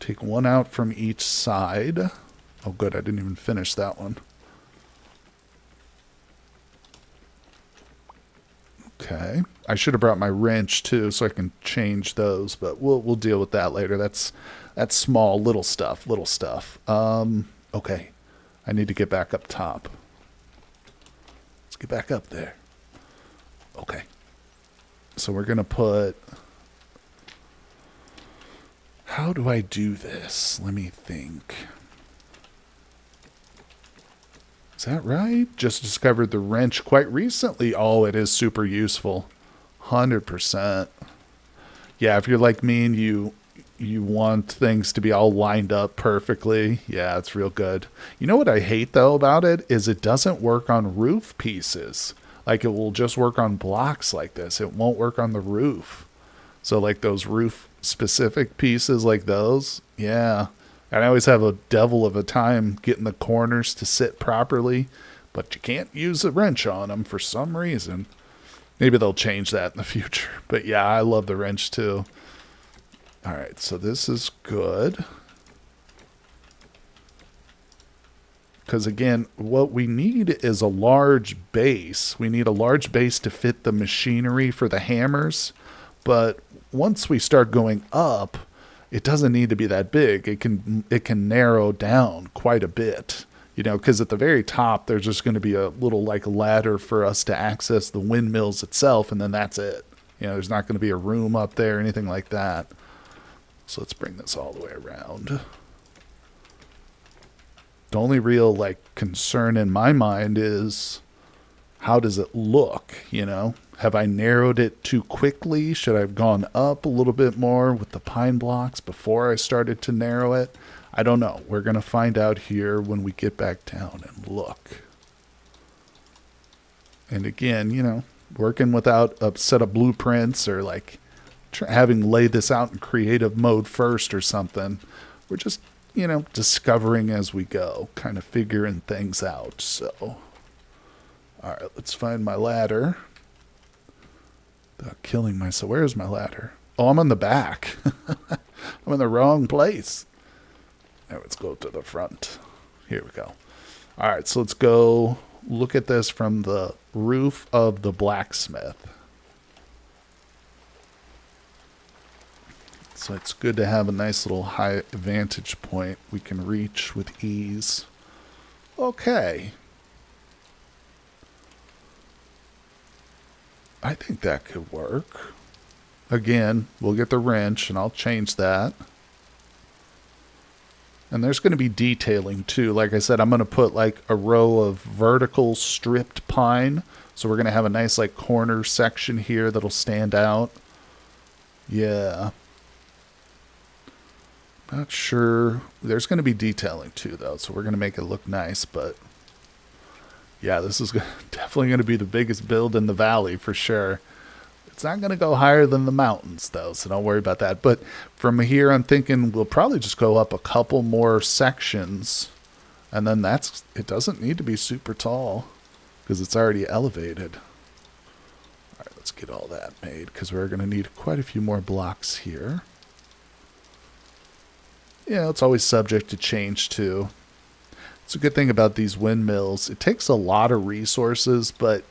Take one out from each side. Oh good, I didn't even finish that one. Okay. I should have brought my wrench too so I can change those, but we'll deal with that later. That's small, little stuff. Okay. I need to get back up top. Let's get back up there. Okay. So we're going to put... How do I do this? Let me think. Is that right? Just discovered the wrench quite recently. Oh, it is super useful. 100%. Yeah, if you're like me and you want things to be all lined up perfectly, yeah, it's real good. You know what I hate, though, about it is it doesn't work on roof pieces. Like, it will just work on blocks like this. It won't work on the roof. So, like, those roof-specific pieces like those, yeah. And I always have a devil of a time getting the corners to sit properly, but you can't use a wrench on them for some reason. Maybe they'll change that in the future. But yeah, I love the wrench too. All right, so this is good. Because again, what we need is a large base. We need a large base to fit the machinery for the hammers. But once we start going up, it doesn't need to be that big. It can narrow down quite a bit, you know, because at the very top, there's just going to be a little like ladder for us to access the windmills itself, and then that's it. You know, there's not going to be a room up there or anything like that. So let's bring this all the way around. The only real like concern in my mind is how does it look, you know? Have I narrowed it too quickly? Should I have gone up a little bit more with the pine blocks before I started to narrow it? I don't know. We're going to find out here when we get back down and look. And again, you know, working without a set of blueprints or like having laid this out in creative mode first or something. We're just, you know, discovering as we go, kind of figuring things out. So, all right, let's find my ladder. Without killing myself. Where's my ladder? Oh, I'm on the back. I'm in the wrong place. Now let's go to the front. Here we go. All right, so let's go look at this from the roof of the blacksmith. So it's good to have a nice little high vantage point we can reach with ease. Okay. I think that could work. Again, we'll get the wrench and I'll change that. And there's going to be detailing too. Like I said, I'm going to put like a row of vertical stripped pine. So we're going to have a nice like corner section here that'll stand out. Yeah. Not sure. There's going to be detailing too though. So we're going to make it look nice, but yeah, this is definitely going to be the biggest build in the valley for sure. It's not going to go higher than the mountains, though, so don't worry about that. But from here, I'm thinking we'll probably just go up a couple more sections, and then it doesn't need to be super tall because it's already elevated. All right, let's get all that made because we're going to need quite a few more blocks here. Yeah, it's always subject to change, too. It's a good thing about these windmills. It takes a lot of resources, but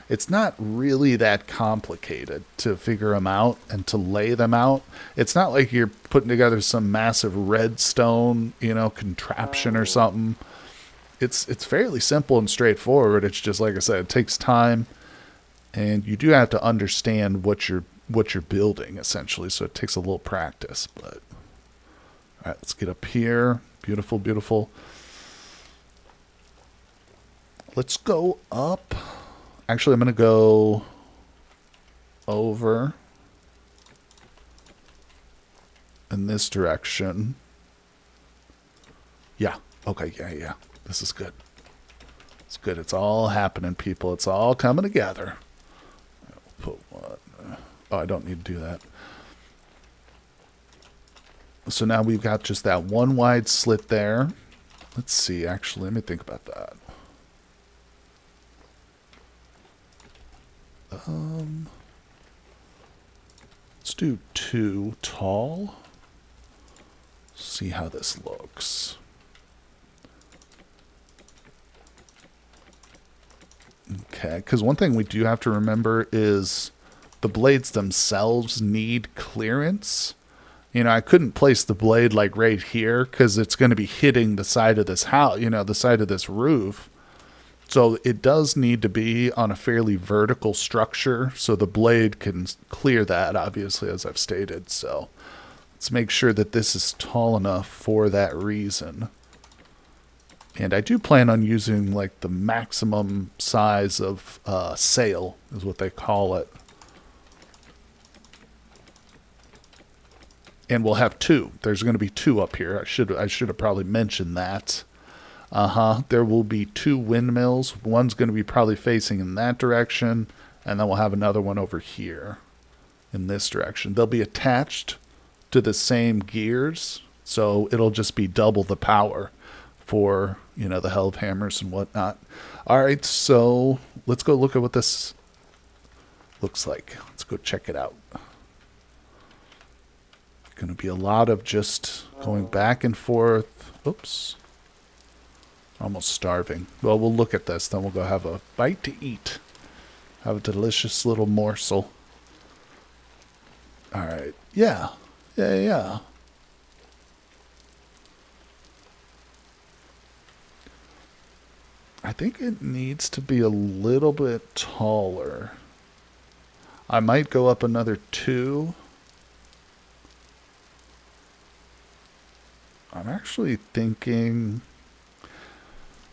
it's not really that complicated to figure them out and to lay them out. It's not like you're putting together some massive redstone, contraption or something. It's fairly simple and straightforward. It's just, like I said, it takes time, and you do have to understand what you're building, essentially, so it takes a little practice. But all right, let's get up here. Beautiful, beautiful. Let's go up. Actually, I'm going to go over in this direction. Yeah. Okay. Yeah. This is good. It's good. It's all happening, people. It's all coming together. Put what? Oh, I don't need to do that. So now we've got just that one wide slit there. Let's see. Actually, let me think about that. Let's do 2 tall. See how this looks. Okay, because one thing we do have to remember is the blades themselves need clearance. I couldn't place the blade like right here because it's going to be hitting the side of this house, the side of this roof. So it does need to be on a fairly vertical structure so the blade can clear that, obviously, as I've stated. So let's make sure that this is tall enough for that reason. And I do plan on using like the maximum size of sail is what they call it. And we'll have 2. There's going to be 2 up here. I should have probably mentioned that. There will be 2 windmills. One's going to be probably facing in that direction, and then we'll have another one over here in this direction. They'll be attached to the same gears, so it'll just be double the power for, the hell of hammers and whatnot. All right, so let's go look at what this looks like. Let's go check it out. Going to be a lot of just going back and forth. Oops. Almost starving. Well, we'll look at this, then we'll go have a bite to eat. Have a delicious little morsel. All right. Yeah. I think it needs to be a little bit taller. I might go up another 2. I'm actually thinking...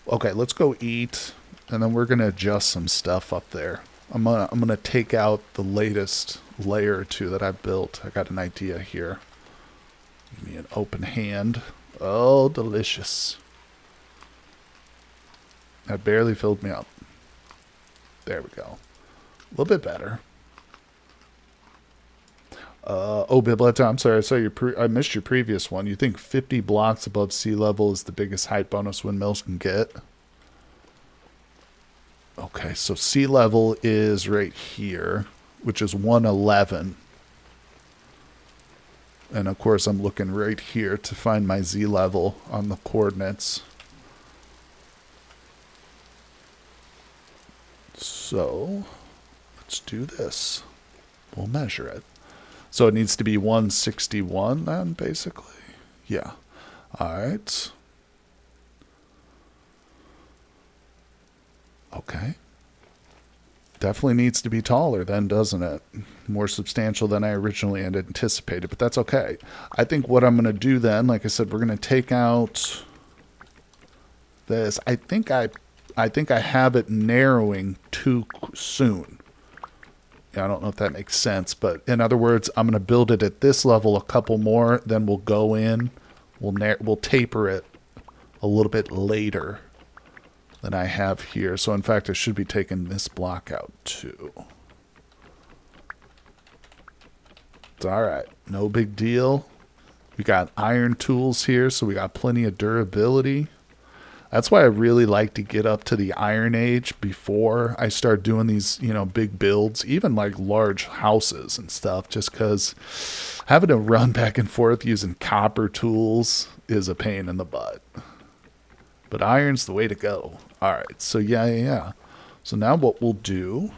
Okay, let's go eat, and then we're going to adjust some stuff up there. I'm gonna take out the latest layer or 2 that I built. I got an idea here. Give me an open hand. Oh, delicious. That barely filled me up. There we go. A little bit better. Bibletta, I'm sorry. I missed your previous one. You think 50 blocks above sea level is the biggest height bonus windmills can get? Okay, so sea level is right here, which is 111. And of course, I'm looking right here to find my Z level on the coordinates. So let's do this. We'll measure it. So it needs to be 161 then, basically. Yeah. All right. Okay. Definitely needs to be taller then, doesn't it? More substantial than I originally had anticipated, but that's okay. I think what I'm going to do then, like I said, we're going to take out this. I think I have it narrowing too soon. I don't know if that makes sense, but in other words, I'm going to build it at this level a couple more, then we'll go in, we'll taper it a little bit later than I have here. So in fact, I should be taking this block out too. all right. No big deal. We got iron tools here, so we got plenty of durability. That's why I really like to get up to the Iron Age before I start doing these, big builds, even like large houses and stuff, just because having to run back and forth using copper tools is a pain in the butt. But iron's the way to go. All right, so yeah. So now what we'll do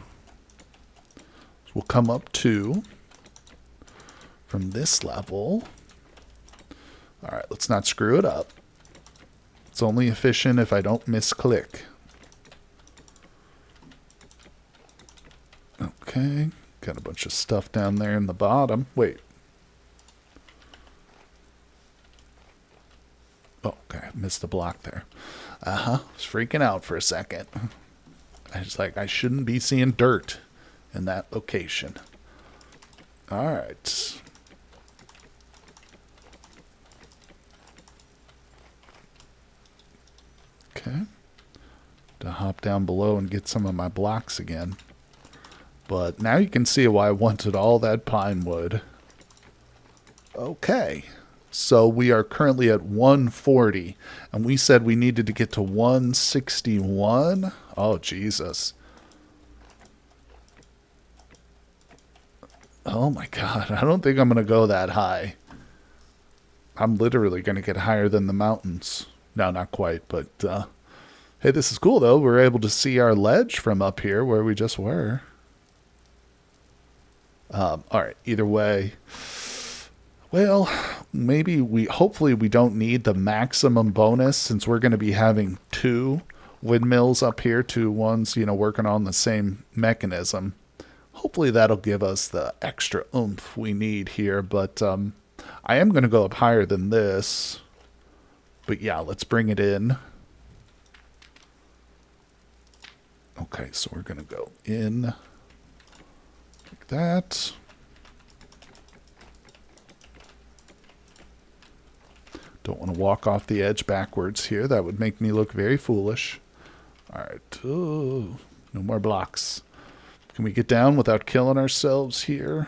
is we'll come up to, from this level. All right, let's not screw it up. It's only efficient if I don't misclick. Okay, got a bunch of stuff down there in the bottom. Wait. Oh, okay, missed a block there. I was freaking out for a second. I was like, I shouldn't be seeing dirt in that location. All right. Okay. To hop down below and get some of my blocks again. But now you can see why I wanted all that pine wood. Okay. So we are currently at 140. And we said we needed to get to 161. Oh, Jesus. Oh, my God. I don't think I'm going to go that high. I'm literally going to get higher than the mountains. No, not quite, but hey, this is cool, though. We're able to see our ledge from up here where we just were. All right, either way. Well, hopefully we don't need the maximum bonus since we're going to be having 2 windmills up here, 2 ones, working on the same mechanism. Hopefully that'll give us the extra oomph we need here, but I am going to go up higher than this. But yeah, let's bring it in. Okay, so we're going to go in like that. Don't want to walk off the edge backwards here. That would make me look very foolish. All right. Oh, no more blocks. Can we get down without killing ourselves here?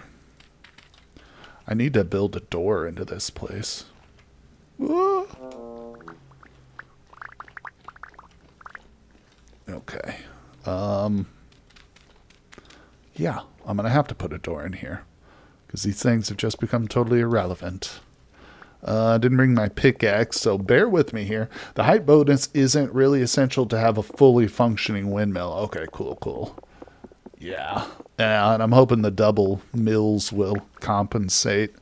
I need to build a door into this place. Whoa. Okay. Yeah, I'm going to have to put a door in here because these things have just become totally irrelevant. I didn't bring my pickaxe, so bear with me here. The height bonus isn't really essential to have a fully functioning windmill. Okay, cool. Yeah, and I'm hoping the double mills will compensate.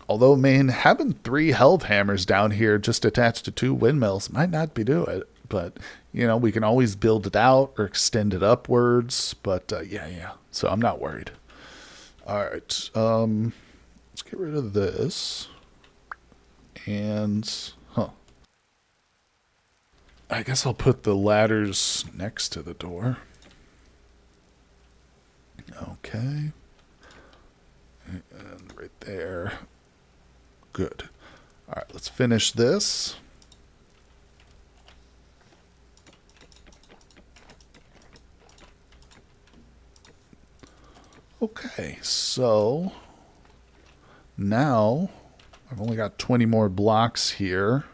Although, man, having 3 helve hammers down here just attached to 2 windmills might not be doing it. But, we can always build it out or extend it upwards. But, yeah. So I'm not worried. All right. Let's get rid of this. And, I guess I'll put the ladders next to the door. Okay. And right there. Good. All right, let's finish this. Okay, so now I've only got 20 more blocks here.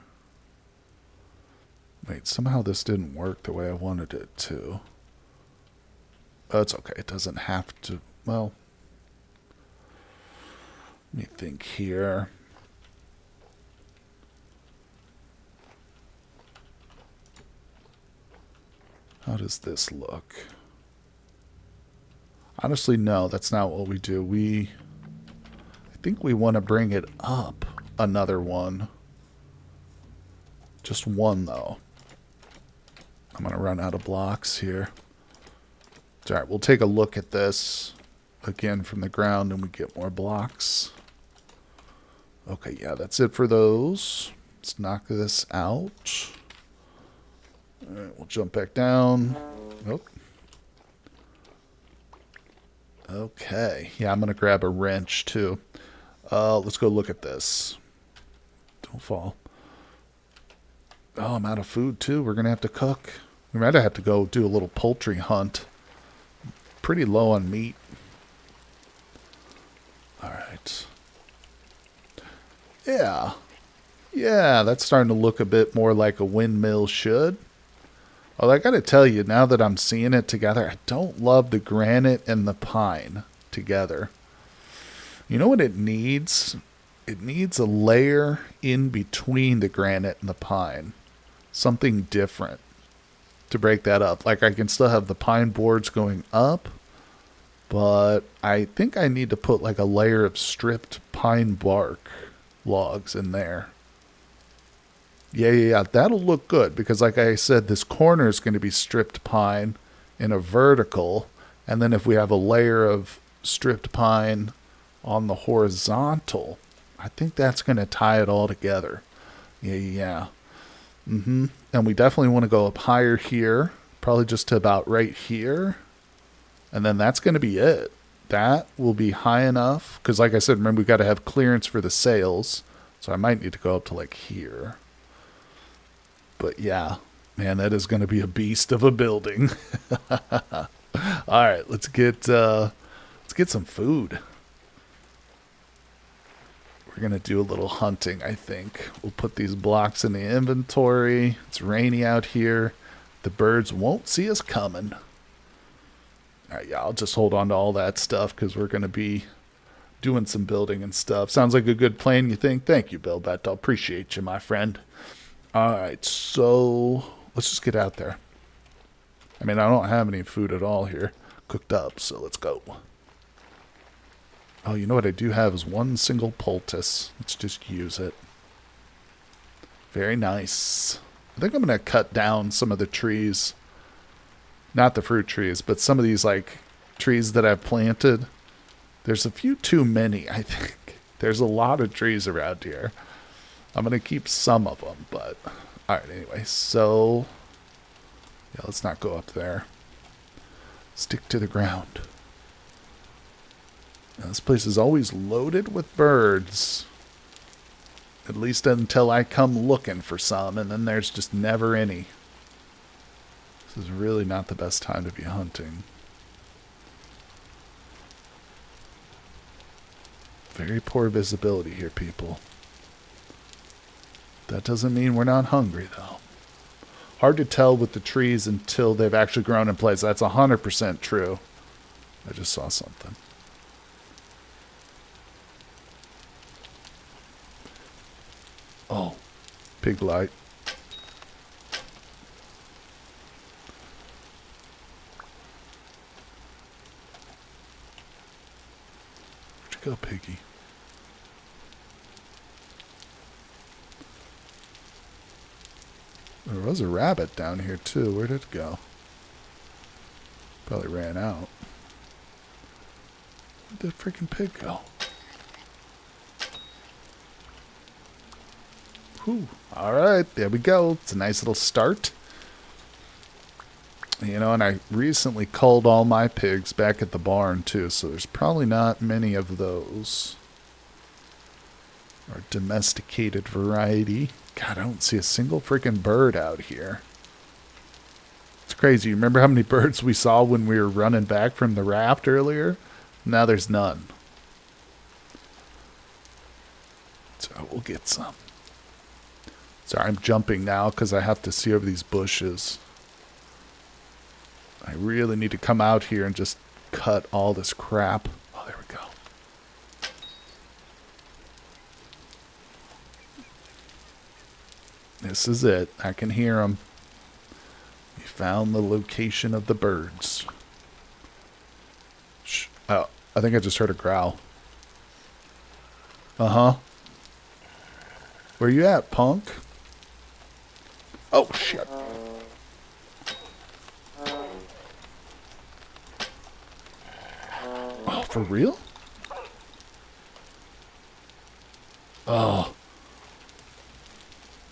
Wait, somehow this didn't work the way I wanted it to. Oh, it's okay. It doesn't have to. Well, let me think here. How does this look? Honestly, no, that's not what we do. I think we want to bring it up another one. Just one, though. I'm going to run out of blocks here. All right, we'll take a look at this again from the ground and we get more blocks. Okay, yeah, that's it for those. Let's knock this out. All right, we'll jump back down. Nope. Okay, yeah, I'm going to grab a wrench too. Let's go look at this. Don't fall. Oh, I'm out of food too. We're going to have to cook. We might have to go do a little poultry hunt. Pretty low on meat. All right. Yeah. Yeah, that's starting to look a bit more like a windmill should. Although I gotta tell you, now that I'm seeing it together, I don't love the granite and the pine together. You know what it needs? It needs a layer in between the granite and the pine. Something different to break that up. Like I can still have the pine boards going up, but I think I need to put like a layer of stripped pine bark logs in there. Yeah. That'll look good because like I said, this corner is going to be stripped pine in a vertical. And then if we have a layer of stripped pine on the horizontal, I think that's going to tie it all together. Yeah. And we definitely want to go up higher here, probably just to about right here. And then that's going to be it. That will be high enough. Because like I said, remember, we got to have clearance for the sails. So I might need to go up to like here. But yeah, man, that is going to be a beast of a building. All right, let's get some food. We're going to do a little hunting, I think. We'll put these blocks in the inventory. It's rainy out here. The birds won't see us coming. All right, yeah, I'll just hold on to all that stuff because we're going to be doing some building and stuff. Sounds like a good plan, you think? Thank you, Bill Beto. Appreciate you, my friend. All right, so let's just get out there. I mean, I don't have any food at all here cooked up, so let's go. Oh, you know what I do have is one single poultice. Let's just use it. Very nice. I think I'm going to cut down some of the trees. Not the fruit trees, but some of these like trees that I've planted. There's a few too many, I think. There's a lot of trees around here. I'm going to keep some of them, but... Alright, anyway, so... Yeah, let's not go up there. Stick to the ground. Now, this place is always loaded with birds. At least until I come looking for some, and then there's just never any. This is really not the best time to be hunting. Very poor visibility here, people. That doesn't mean we're not hungry, though. Hard to tell with the trees until they've actually grown in place. That's 100% true. I just saw something. Oh, pig light. Where'd you go, piggy? There was a rabbit down here, too. Where did it go? Probably ran out. Where'd that freaking pig go? Whew. Alright, there we go. It's a nice little start. You know, and I recently culled all my pigs back at the barn, too, so there's probably not many of those. Our domesticated variety. God, I don't see a single freaking bird out here. It's crazy. You remember how many birds we saw when we were running back from the raft earlier? Now there's none. So we'll get some. Sorry, I'm jumping now because I have to see over these bushes. I really need to come out here and just cut all this crap. Oh, there we go. This is it. I can hear them. We found the location of the birds. Shh. Oh, I think I just heard a growl. Uh-huh. Where you at, punk? Oh, shit. Oh, for real? Oh.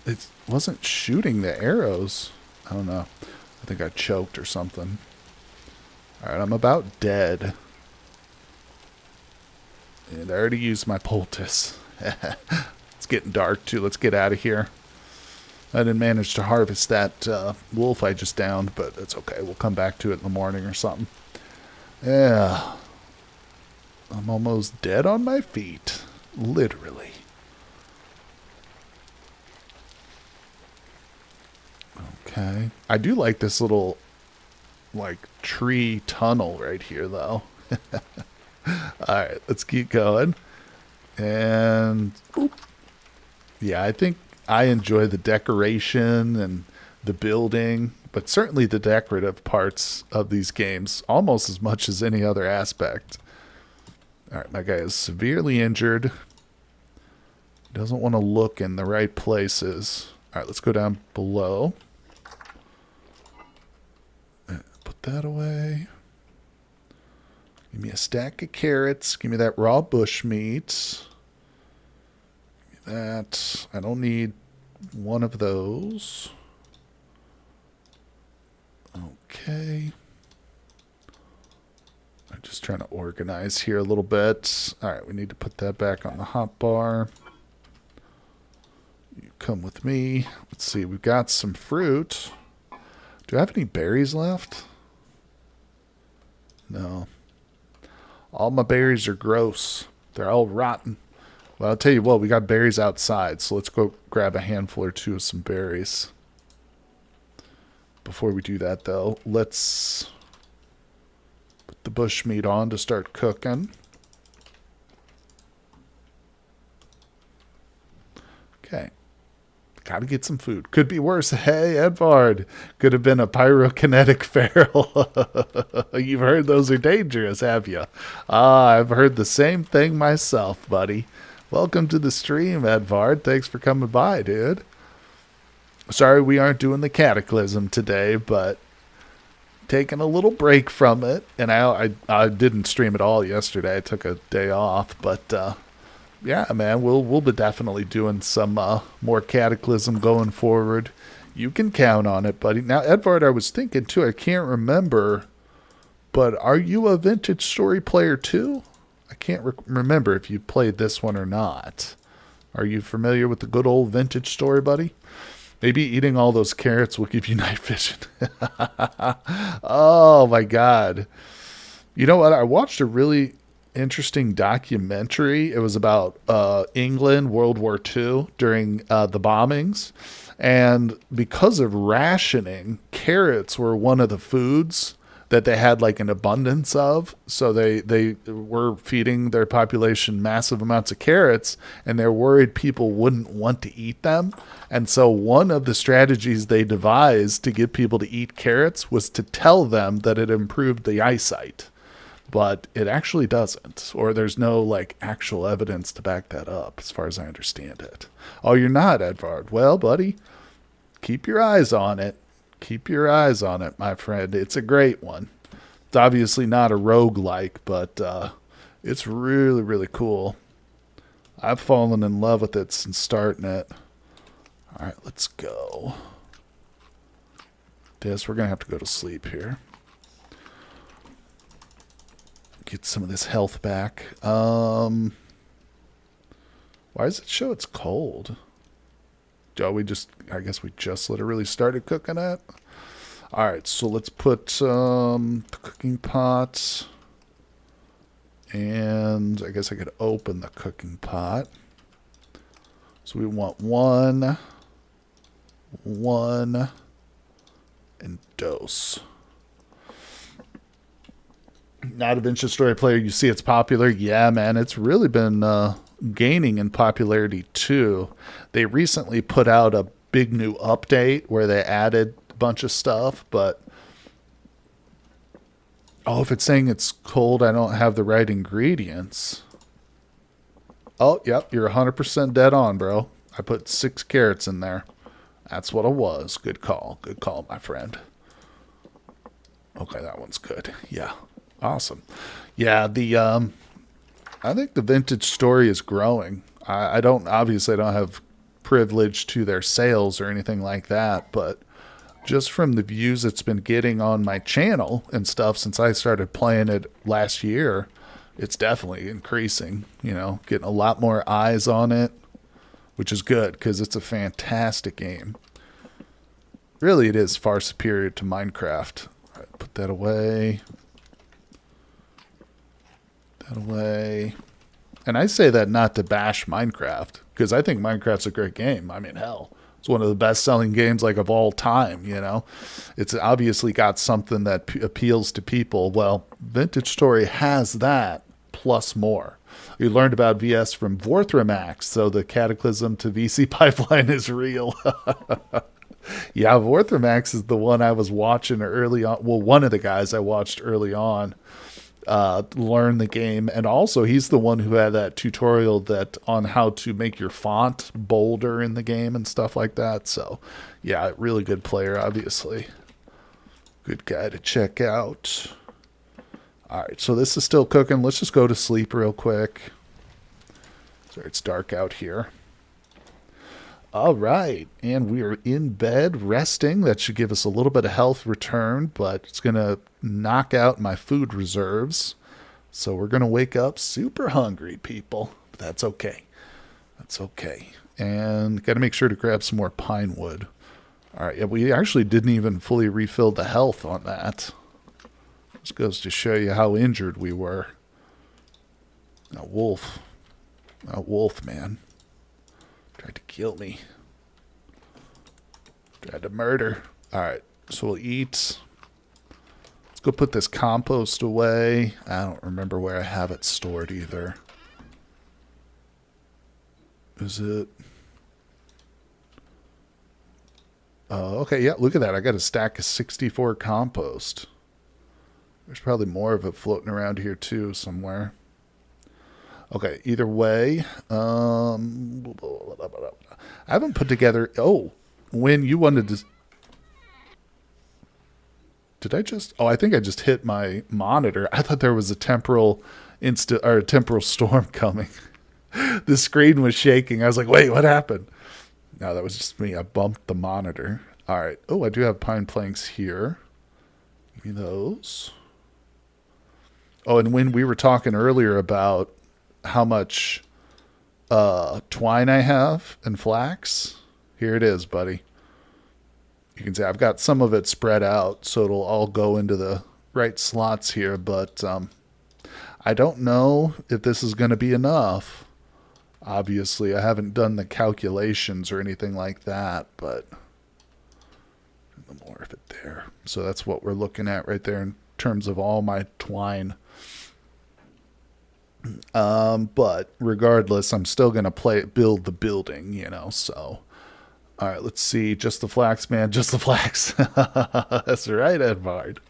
It wasn't shooting the arrows. I don't know. I think I choked or something. Alright, I'm about dead. And I already used my poultice. It's getting dark, too. Let's get out of here. I didn't manage to harvest that wolf I just downed, but it's okay. We'll come back to it in the morning or something. Yeah. I'm almost dead on my feet. Literally. Okay. I do like this little, like, tree tunnel right here, though. Alright, let's keep going. And, oop. Yeah, I think I enjoy the decoration and the building, but certainly the decorative parts of these games almost as much as any other aspect. Alright, my guy is severely injured. Doesn't want to look in the right places. Alright, let's go down below. Put that away. Give me a stack of carrots. Give me that raw bush meat. Give me that. I don't need one of those. Okay. I'm just trying to organize here a little bit. Alright, we need to put that back on the hot bar. You come with me. Let's see, we've got some fruit. Do I have any berries left? No. All my berries are gross. They're all rotten. Well, I'll tell you what, we got berries outside, so let's go grab a handful or two of some berries. Before we do that, though, let's put the bush meat on to start cooking. Okay. Gotta get some food. Could be worse. Hey, Edvard. Could have been a pyrokinetic feral. You've heard those are dangerous, have you? I've heard the same thing myself, buddy. Welcome to the stream, Edvard. Thanks for coming by, dude. Sorry we aren't doing the Cataclysm today, but taking a little break from it. And I didn't stream at all yesterday. I took a day off, but yeah, man, we'll be definitely doing some more Cataclysm going forward. You can count on it, buddy. Now, Edvard, I was thinking too, I can't remember, but are you a Vintage Story player too? I can't remember if you played this one or not. Are you familiar with the good old Vintage Story, buddy? Maybe eating all those carrots will give you night vision. Oh, my God. You know what? I watched a really interesting documentary. It was about England, World War II, during the bombings. And because of rationing, carrots were one of the foods that they had like an abundance of. So they were feeding their population massive amounts of carrots, and they're worried people wouldn't want to eat them. And so one of the strategies they devised to get people to eat carrots was to tell them that it improved the eyesight. But it actually doesn't, or there's no like actual evidence to back that up as far as I understand it. Oh, you're not, Edvard. Well, buddy, keep your eyes on it. Keep your eyes on it, my friend. It's a great one. It's obviously not a roguelike, but it's really, really cool. I've fallen in love with it since starting it. All right, let's go. We're going to have to go to sleep here. Get some of this health back. Why does it show it's cold? Oh, I guess we just literally started cooking it. All right, so let's put the cooking pot. And I guess I could open the cooking pot. So we want one, and dose. Not a Vintage Story player. You see it's popular. Yeah, man, it's really been gaining in popularity too. They recently put out a big new update where they added a bunch of stuff, but if it's saying it's cold, I don't have the right ingredients. Oh, yep, you're 100% dead on, bro. I put 6 carrots in there. That's what it was. Good call. Good call, my friend. Okay, that one's good. Yeah. Awesome. Yeah, I think the Vintage Story is growing. I don't have privilege to their sales or anything like that, but just from the views it's been getting on my channel and stuff since I started playing it last year, it's definitely increasing, getting a lot more eyes on it, which is good because it's a fantastic game. Really, it is far superior to Minecraft. All right, put that away. That away. And I say that not to bash Minecraft, because I think Minecraft's a great game. I mean, hell, it's one of the best-selling games like of all time, you know? It's obviously got something that appeals to people. Well, Vintage Story has that, plus more. You learned about VS from Vorthrimax, so the Cataclysm to VC pipeline is real. Yeah, Vorthrimax is the one I was watching early on. Well, one of the guys I watched early on learn the game, and also he's the one who had that tutorial that on how to make your font bolder in the game and stuff like that. So yeah, really good player, obviously. Good guy to check out. All right, so this is still cooking. Let's just go to sleep real quick. Sorry, it's dark out here. All right, and we are in bed resting. That should give us a little bit of health return, but it's going to knock out my food reserves. So we're going to wake up super hungry, people. But that's okay. That's okay. And got to make sure to grab some more pine wood. All right, yeah, we actually didn't even fully refill the health on that. This goes to show you how injured we were. A wolf. A wolf, man. Tried to kill me. Tried to murder. Alright, so we'll eat. Let's go put this compost away. I don't remember where I have it stored either. Is it? Oh, okay, yeah, look at that. I got a stack of 64 compost. There's probably more of it floating around here too somewhere. Okay, either way, I haven't put together... Oh, when you wanted to... Did I just... Oh, I think I just hit my monitor. I thought there was a temporal storm coming. The screen was shaking. I was like, wait, what happened? No, that was just me. I bumped the monitor. All right. Oh, I do have pine planks here. Give me those. Oh, and when we were talking earlier about how much twine I have and flax, here it is, buddy. You can see I've got some of it spread out, so it'll all go into the right slots here, but I don't know if this is going to be enough. Obviously, I haven't done the calculations or anything like that, but more of it there. So that's what we're looking at right there in terms of all my twine. But regardless, I'm still going to build the building, you know, so. All right, let's see. Just the flax, man. Just the flax. That's right, Edvard.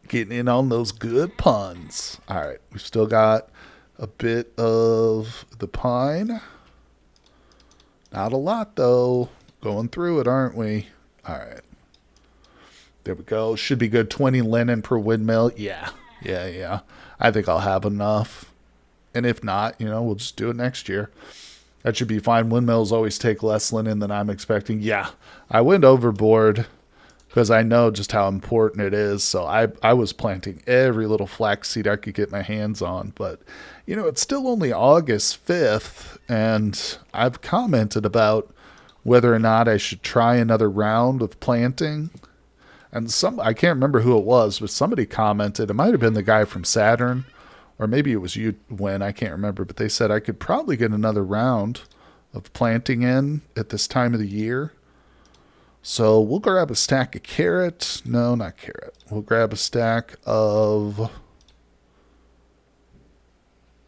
Getting in on those good puns. All right, we've still got a bit of the pine. Not a lot, though. Going through it, aren't we? All right. There we go. Should be good. 20 linen per windmill. Yeah. I think I'll have enough. And if not, you know, we'll just do it next year. That should be fine. Windmills always take less linen than I'm expecting. Yeah, I went overboard because I know just how important it is. So I was planting every little flaxseed I could get my hands on. But, you know, it's still only August 5th. And I've commented about whether or not I should try another round of planting. And I can't remember who it was, but somebody commented. It might have been the guy from Saturn, or maybe it was you, Win. I can't remember. But they said I could probably get another round of planting in at this time of the year. So we'll grab a stack of carrot. No, not carrot. We'll grab a stack of...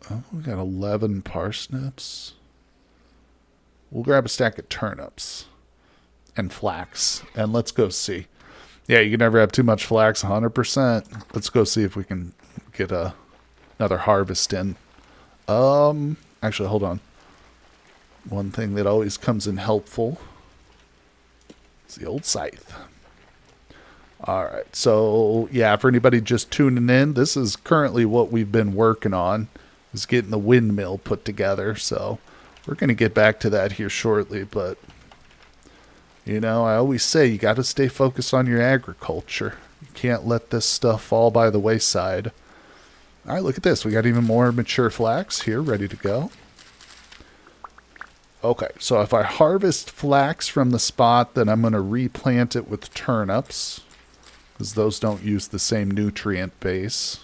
Oh, we got 11 parsnips. We'll grab a stack of turnips and flax. And let's go see. Yeah, you can never have too much flax, 100%. Let's go see if we can get another harvest in. Actually, hold on. One thing that always comes in helpful is the old scythe. All right, so yeah, for anybody just tuning in, this is currently what we've been working on, is getting the windmill put together. So we're going to get back to that here shortly, but... You know, I always say you got to stay focused on your agriculture. You can't let this stuff fall by the wayside. All right, look at this. We got even more mature flax here ready to go. Okay, so if I harvest flax from the spot, then I'm going to replant it with turnips, because those don't use the same nutrient base.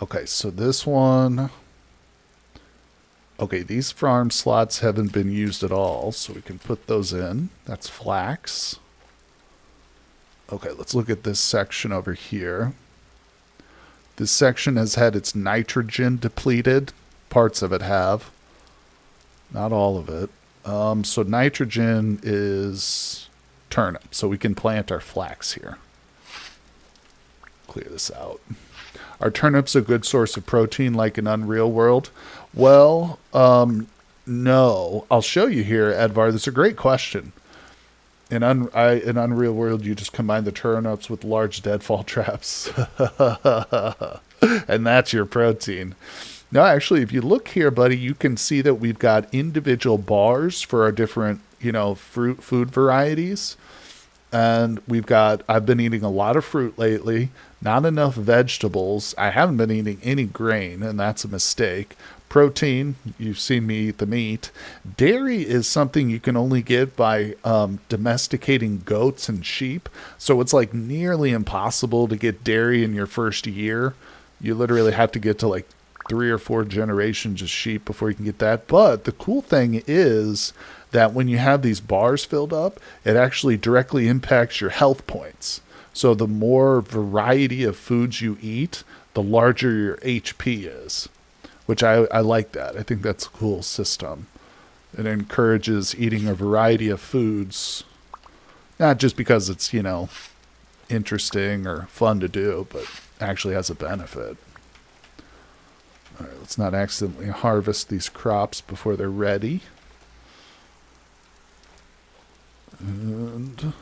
Okay, so this one... Okay, these farm slots haven't been used at all, so we can put those in. That's flax. Okay, let's look at this section over here. This section has had its nitrogen depleted. Parts of it have. Not all of it. So nitrogen is turnip, so we can plant our flax here. Clear this out. Are turnips a good source of protein like in Unreal World? Well, no. I'll show you here, Edvar. That's a great question. In Unreal World, you just combine the turnips with large deadfall traps. And that's your protein. No, actually, if you look here, buddy, you can see that we've got individual bars for our different, food varieties. And I've been eating a lot of fruit lately, not enough vegetables. I haven't been eating any grain, and that's a mistake. Protein, you've seen me eat the meat. Dairy is something you can only get by domesticating goats and sheep. So it's like nearly impossible to get dairy in your first year. You literally have to get to like 3 or 4 generations of sheep before you can get that. But the cool thing is that when you have these bars filled up, it actually directly impacts your health points. So the more variety of foods you eat, the larger your HP is, which I like that. I think that's a cool system. It encourages eating a variety of foods, not just because it's, interesting or fun to do, but actually has a benefit. All right, let's not accidentally harvest these crops before they're ready. And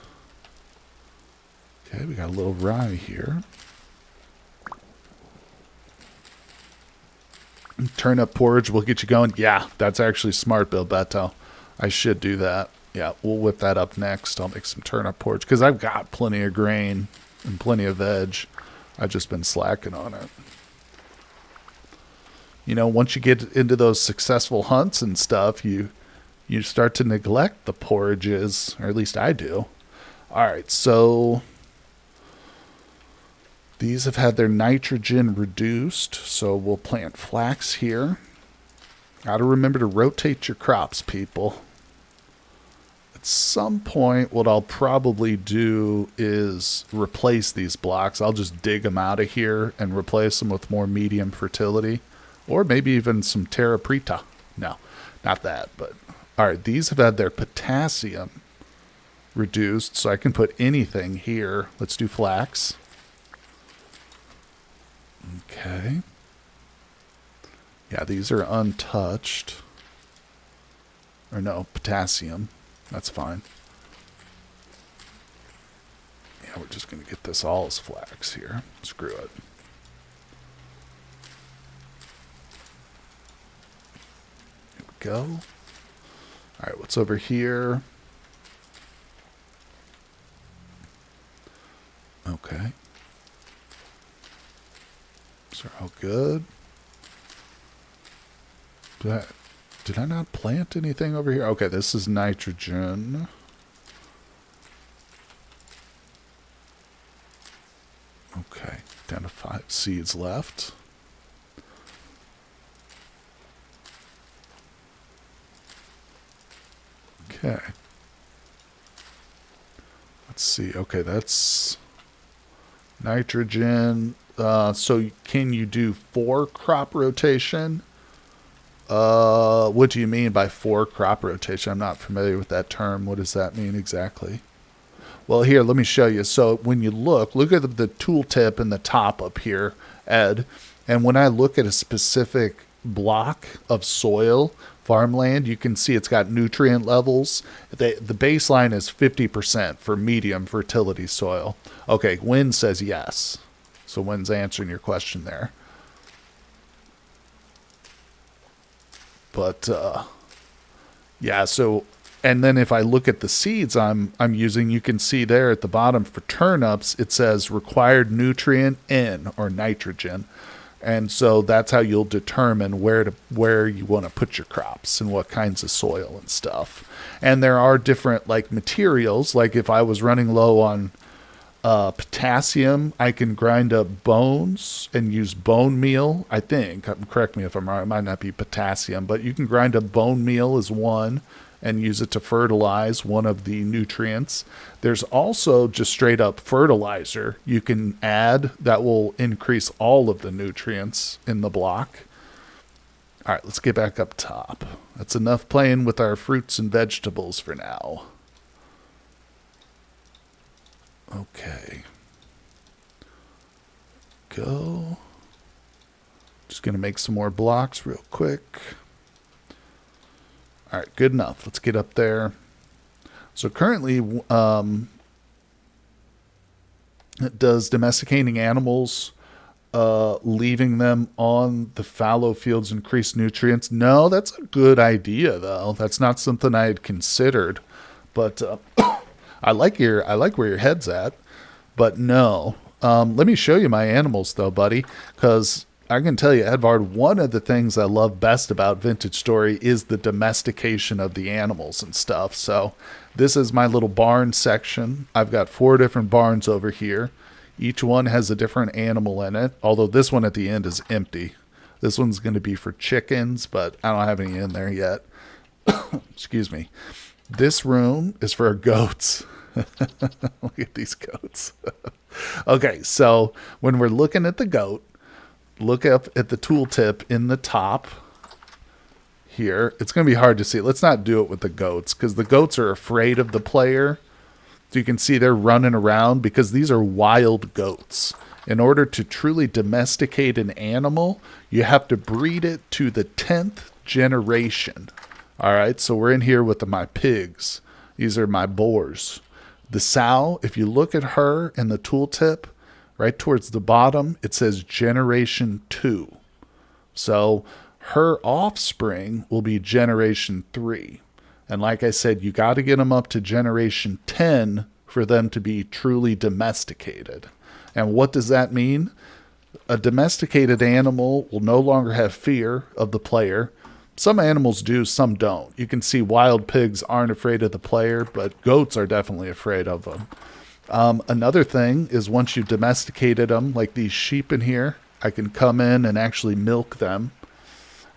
okay, we got a little rye here. Turnip porridge will get you going. Yeah, that's actually smart, Bill Beto. I should do that. Yeah, we'll whip that up next. I'll make some turnip porridge because I've got plenty of grain and plenty of veg. I've just been slacking on it. Once you get into those successful hunts and stuff, you start to neglect the porridges, or at least I do. All right, so these have had their nitrogen reduced, so we'll plant flax here. Got to remember to rotate your crops, people. At some point, what I'll probably do is replace these blocks. I'll just dig them out of here and replace them with more medium fertility, or maybe even some terra preta. No, not that, but... All right, these have had their potassium reduced, so I can put anything here. Let's do flax. Okay. Yeah, these are untouched. Or no, potassium. That's fine. Yeah, we're just going to get this all as flax here. Screw it. Here we go. All right, what's over here? Okay. These are all good. Did I not plant anything over here? Okay, this is nitrogen. Okay, down to 5 seeds left. Okay. Let's see. Okay, that's nitrogen. So can you do 4 crop rotation? What do you mean by 4 crop rotation? I'm not familiar with that term. What does that mean exactly? Well, here, let me show you. So when you look at the tooltip in the top up here, Ed, and when I look at a specific block of soil, farmland, you can see it's got nutrient levels. The baseline is 50% for medium fertility soil. Okay, Wynn says yes. So Wynn's answering your question there. But yeah, so and then if I look at the seeds I'm using, you can see there at the bottom for turnips it says required nutrient N or nitrogen. And so that's how you'll determine where you want to put your crops and what kinds of soil and stuff. And there are different like materials. Like if I was running low on Potassium, I can grind up bones and use bone meal. I think, correct me if I'm wrong, it might not be potassium, but you can grind up bone meal as one and use it to fertilize one of the nutrients. There's also just straight up fertilizer you can add that will increase all of the nutrients in the block. All right, let's get back up top. That's enough playing with our fruits and vegetables for now. Okay. Go. Just going to make some more blocks real quick. All right, good enough. Let's get up there. So currently, it does domesticating animals, leaving them on the fallow fields increase nutrients. No, that's a good idea, though. That's not something I had considered. But I like where your head's at, but no. Let me show you my animals though, buddy, because I can tell you, Edvard, one of the things I love best about Vintage Story is the domestication of the animals and stuff. So this is my little barn section. I've got 4 different barns over here. Each one has a different animal in it, although this one at the end is empty. This one's going to be for chickens, but I don't have any in there yet. Excuse me. This room is for goats. Look at these goats. Okay, so when we're looking at the goat, look up at the tooltip in the top here. It's going to be hard to see. Let's not do it with the goats because the goats are afraid of the player. So you can see they're running around because these are wild goats. In order to truly domesticate an animal, you have to breed it to the 10th generation. All right, so we're in here with my pigs. These are my boars. The sow, if you look at her in the tooltip, right towards the bottom, it says generation 2. So her offspring will be generation 3. And like I said, you got to get them up to generation 10 for them to be truly domesticated. And what does that mean? A domesticated animal will no longer have fear of the player. Some animals do, some don't. You can see wild pigs aren't afraid of the player, but goats are definitely afraid of them. Another thing is once you've domesticated them, like these sheep in here, I can come in and actually milk them.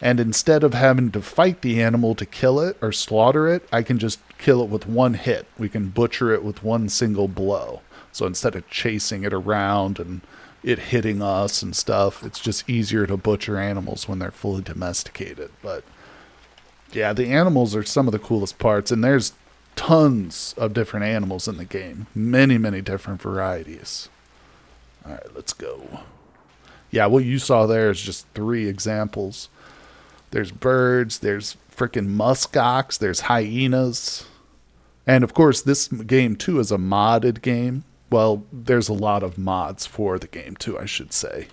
And instead of having to fight the animal to kill it or slaughter it, I can just kill it with one hit. We can butcher it with one single blow. So instead of chasing it around and it hitting us and stuff, it's just easier to butcher animals when they're fully domesticated. But yeah, the animals are some of the coolest parts, and there's tons of different animals in the game. Many, many different varieties. All right, let's go. Yeah, what you saw there is just 3 examples. There's birds, there's freaking muskox, there's hyenas. And of course, this game too is a modded game. Well, there's a lot of mods for the game too, I should say.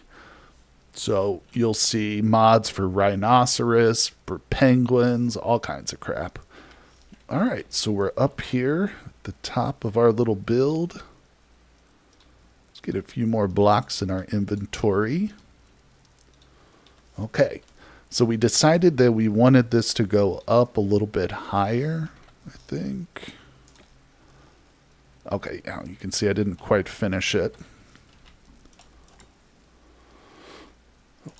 So you'll see mods for rhinoceros, for penguins, all kinds of crap. All right, so we're up here at the top of our little build. Let's get a few more blocks in our inventory. Okay, so we decided that we wanted this to go up a little bit higher, I think. Okay, now you can see I didn't quite finish it.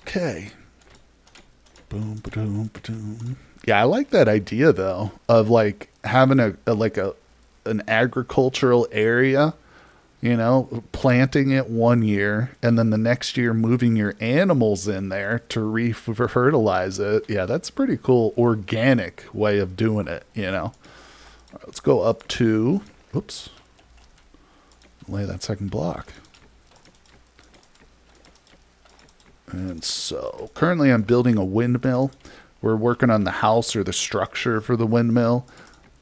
Okay. Boom, ba-doom, ba-doom. Yeah, I like that idea though of like having an agricultural area, you know, planting it one year and then the next year moving your animals in there to re-fertilize it. Yeah, that's a pretty cool organic way of doing it, you know. All right, let's go up to, oops, lay that second block. And so currently I'm building a windmill. We're working on the house or the structure for the windmill.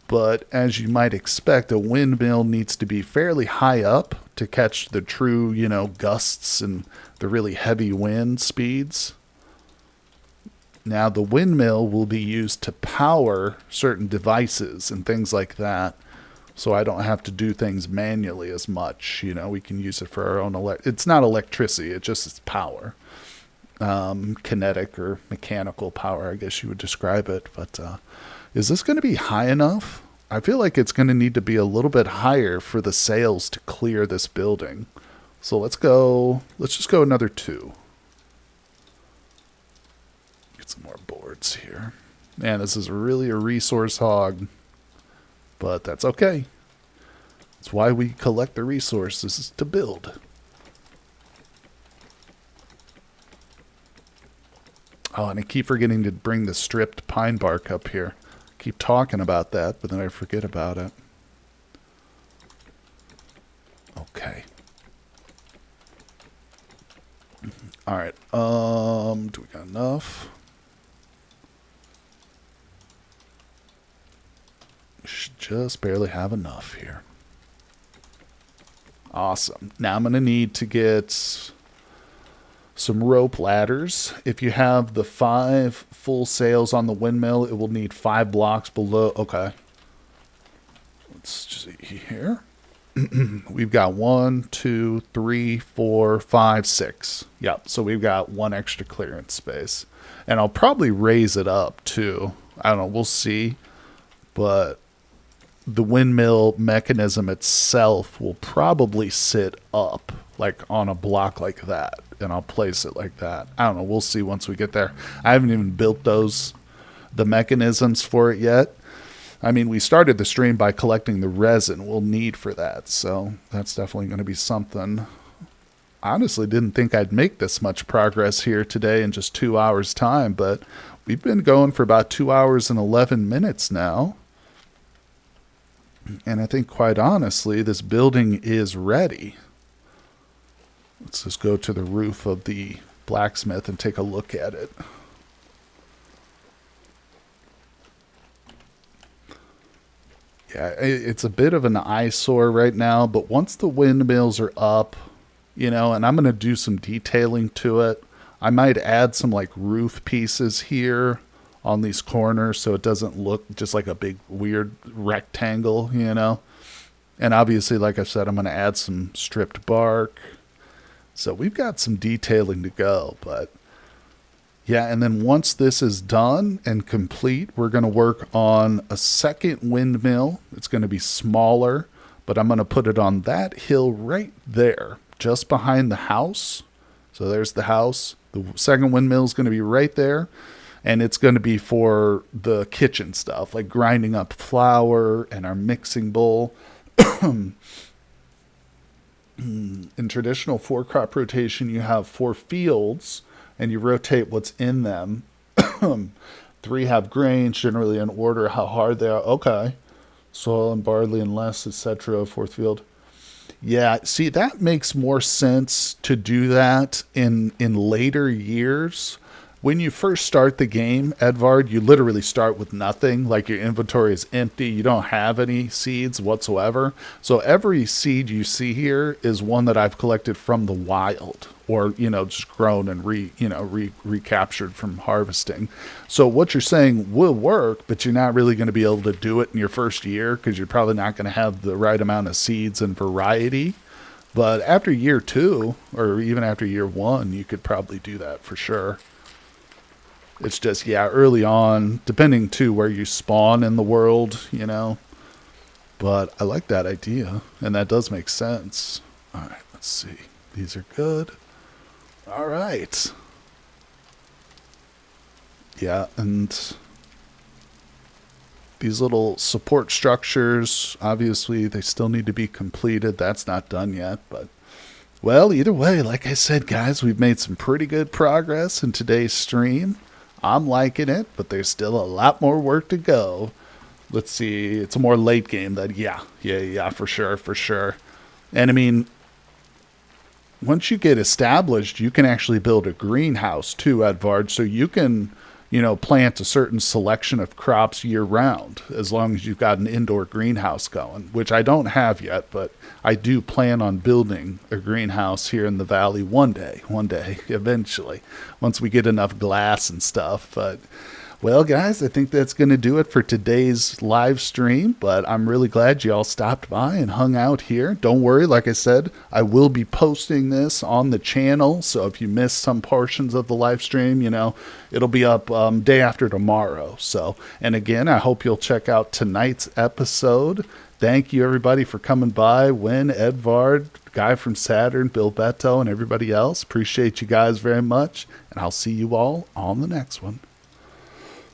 But as you might expect, a windmill needs to be fairly high up to catch the true, you know, gusts and the really heavy wind speeds. Now the windmill will be used to power certain devices and things like that. So I don't have to do things manually as much. You know, we can use it for our own it's not electricity, it just is power. Kinetic or mechanical power, I guess you would describe it. But is this going to be high enough? I feel like it's going to need to be a little bit higher for the sails to clear this building. So let's just go another 2. Get some more boards here. Man, this is really a resource hog, but that's okay. That's why we collect the resources, is to build. Oh, and I keep forgetting to bring the stripped pine bark up here. Keep talking about that, but then I forget about it. Okay. All right. Do we got enough? We should just barely have enough here. Awesome. Now I'm going to need to get some rope ladders. If you have the 5 full sails on the windmill, it will need 5 blocks below. Okay. Let's see here. We've got 1, 2, 3, 4, 5, 6. Yep. So we've got 1 extra clearance space. And I'll probably raise it up too. I don't know. We'll see. But the windmill mechanism itself will probably sit up like on a block like that. And I'll place it like that. I don't know. We'll see once we get there. I haven't even built the mechanisms for it yet. I mean, we started the stream by collecting the resin we'll need for that. So that's definitely going to be something. I honestly didn't think I'd make this much progress here today in just 2 hours time, but we've been going for about 2 hours and 11 minutes now. And I think quite honestly, this building is ready. Let's just go to the roof of the blacksmith and take a look at it. Yeah, it's a bit of an eyesore right now, but once the windmills are up, and I'm going to do some detailing to it, I might add some like roof pieces here on these corners so it doesn't look just like a big weird rectangle, And obviously, like I said, I'm going to add some stripped bark. So we've got some detailing to go, but yeah, and then once this is done and complete, we're going to work on a second windmill. It's going to be smaller, but I'm going to put it on that hill right there, just behind the house. So there's the house. The second windmill is going to be right there, and it's going to be for the kitchen stuff, like grinding up flour and our mixing bowl. In traditional 4-crop rotation, you have 4 fields, and you rotate what's in them. 3 have grains, generally in order how hard they are. Okay. Soil and barley and less, etc. 4th field. Yeah, see, that makes more sense to do that in later years. When you first start the game, Edvard, you literally start with nothing. Like your inventory is empty. You don't have any seeds whatsoever. So every seed you see here is one that I've collected from the wild, or just grown and recaptured from harvesting. So what you're saying will work, but you're not really going to be able to do it in your first year because you're probably not going to have the right amount of seeds and variety. But after year 2, or even after year 1, you could probably do that for sure. It's just, early on, depending too where you spawn in the world, But I like that idea, and that does make sense. All right, let's see. These are good. All right. Yeah, and these little support structures, obviously, they still need to be completed. That's not done yet, but... Well, either way, like I said, guys, we've made some pretty good progress in today's stream. I'm liking it, but there's still a lot more work to go. Let's see. It's a more late game that, yeah, for sure. And I mean, once you get established, you can actually build a greenhouse too, Edvard. So you can, plant a certain selection of crops year round, as long as you've got an indoor greenhouse going, which I don't have yet, but I do plan on building a greenhouse here in the valley one day, eventually, once we get enough glass and stuff. But Well, guys, I think that's going to do it for today's live stream, but I'm really glad you all stopped by and hung out here. Don't worry, like I said, I will be posting this on the channel, so if you missed some portions of the live stream, it'll be up day after tomorrow. So, and again, I hope you'll check out tonight's episode. Thank you, everybody, for coming by. Win, Edvard, Guy from Saturn, Bill Beto, and everybody else. Appreciate you guys very much, and I'll see you all on the next one.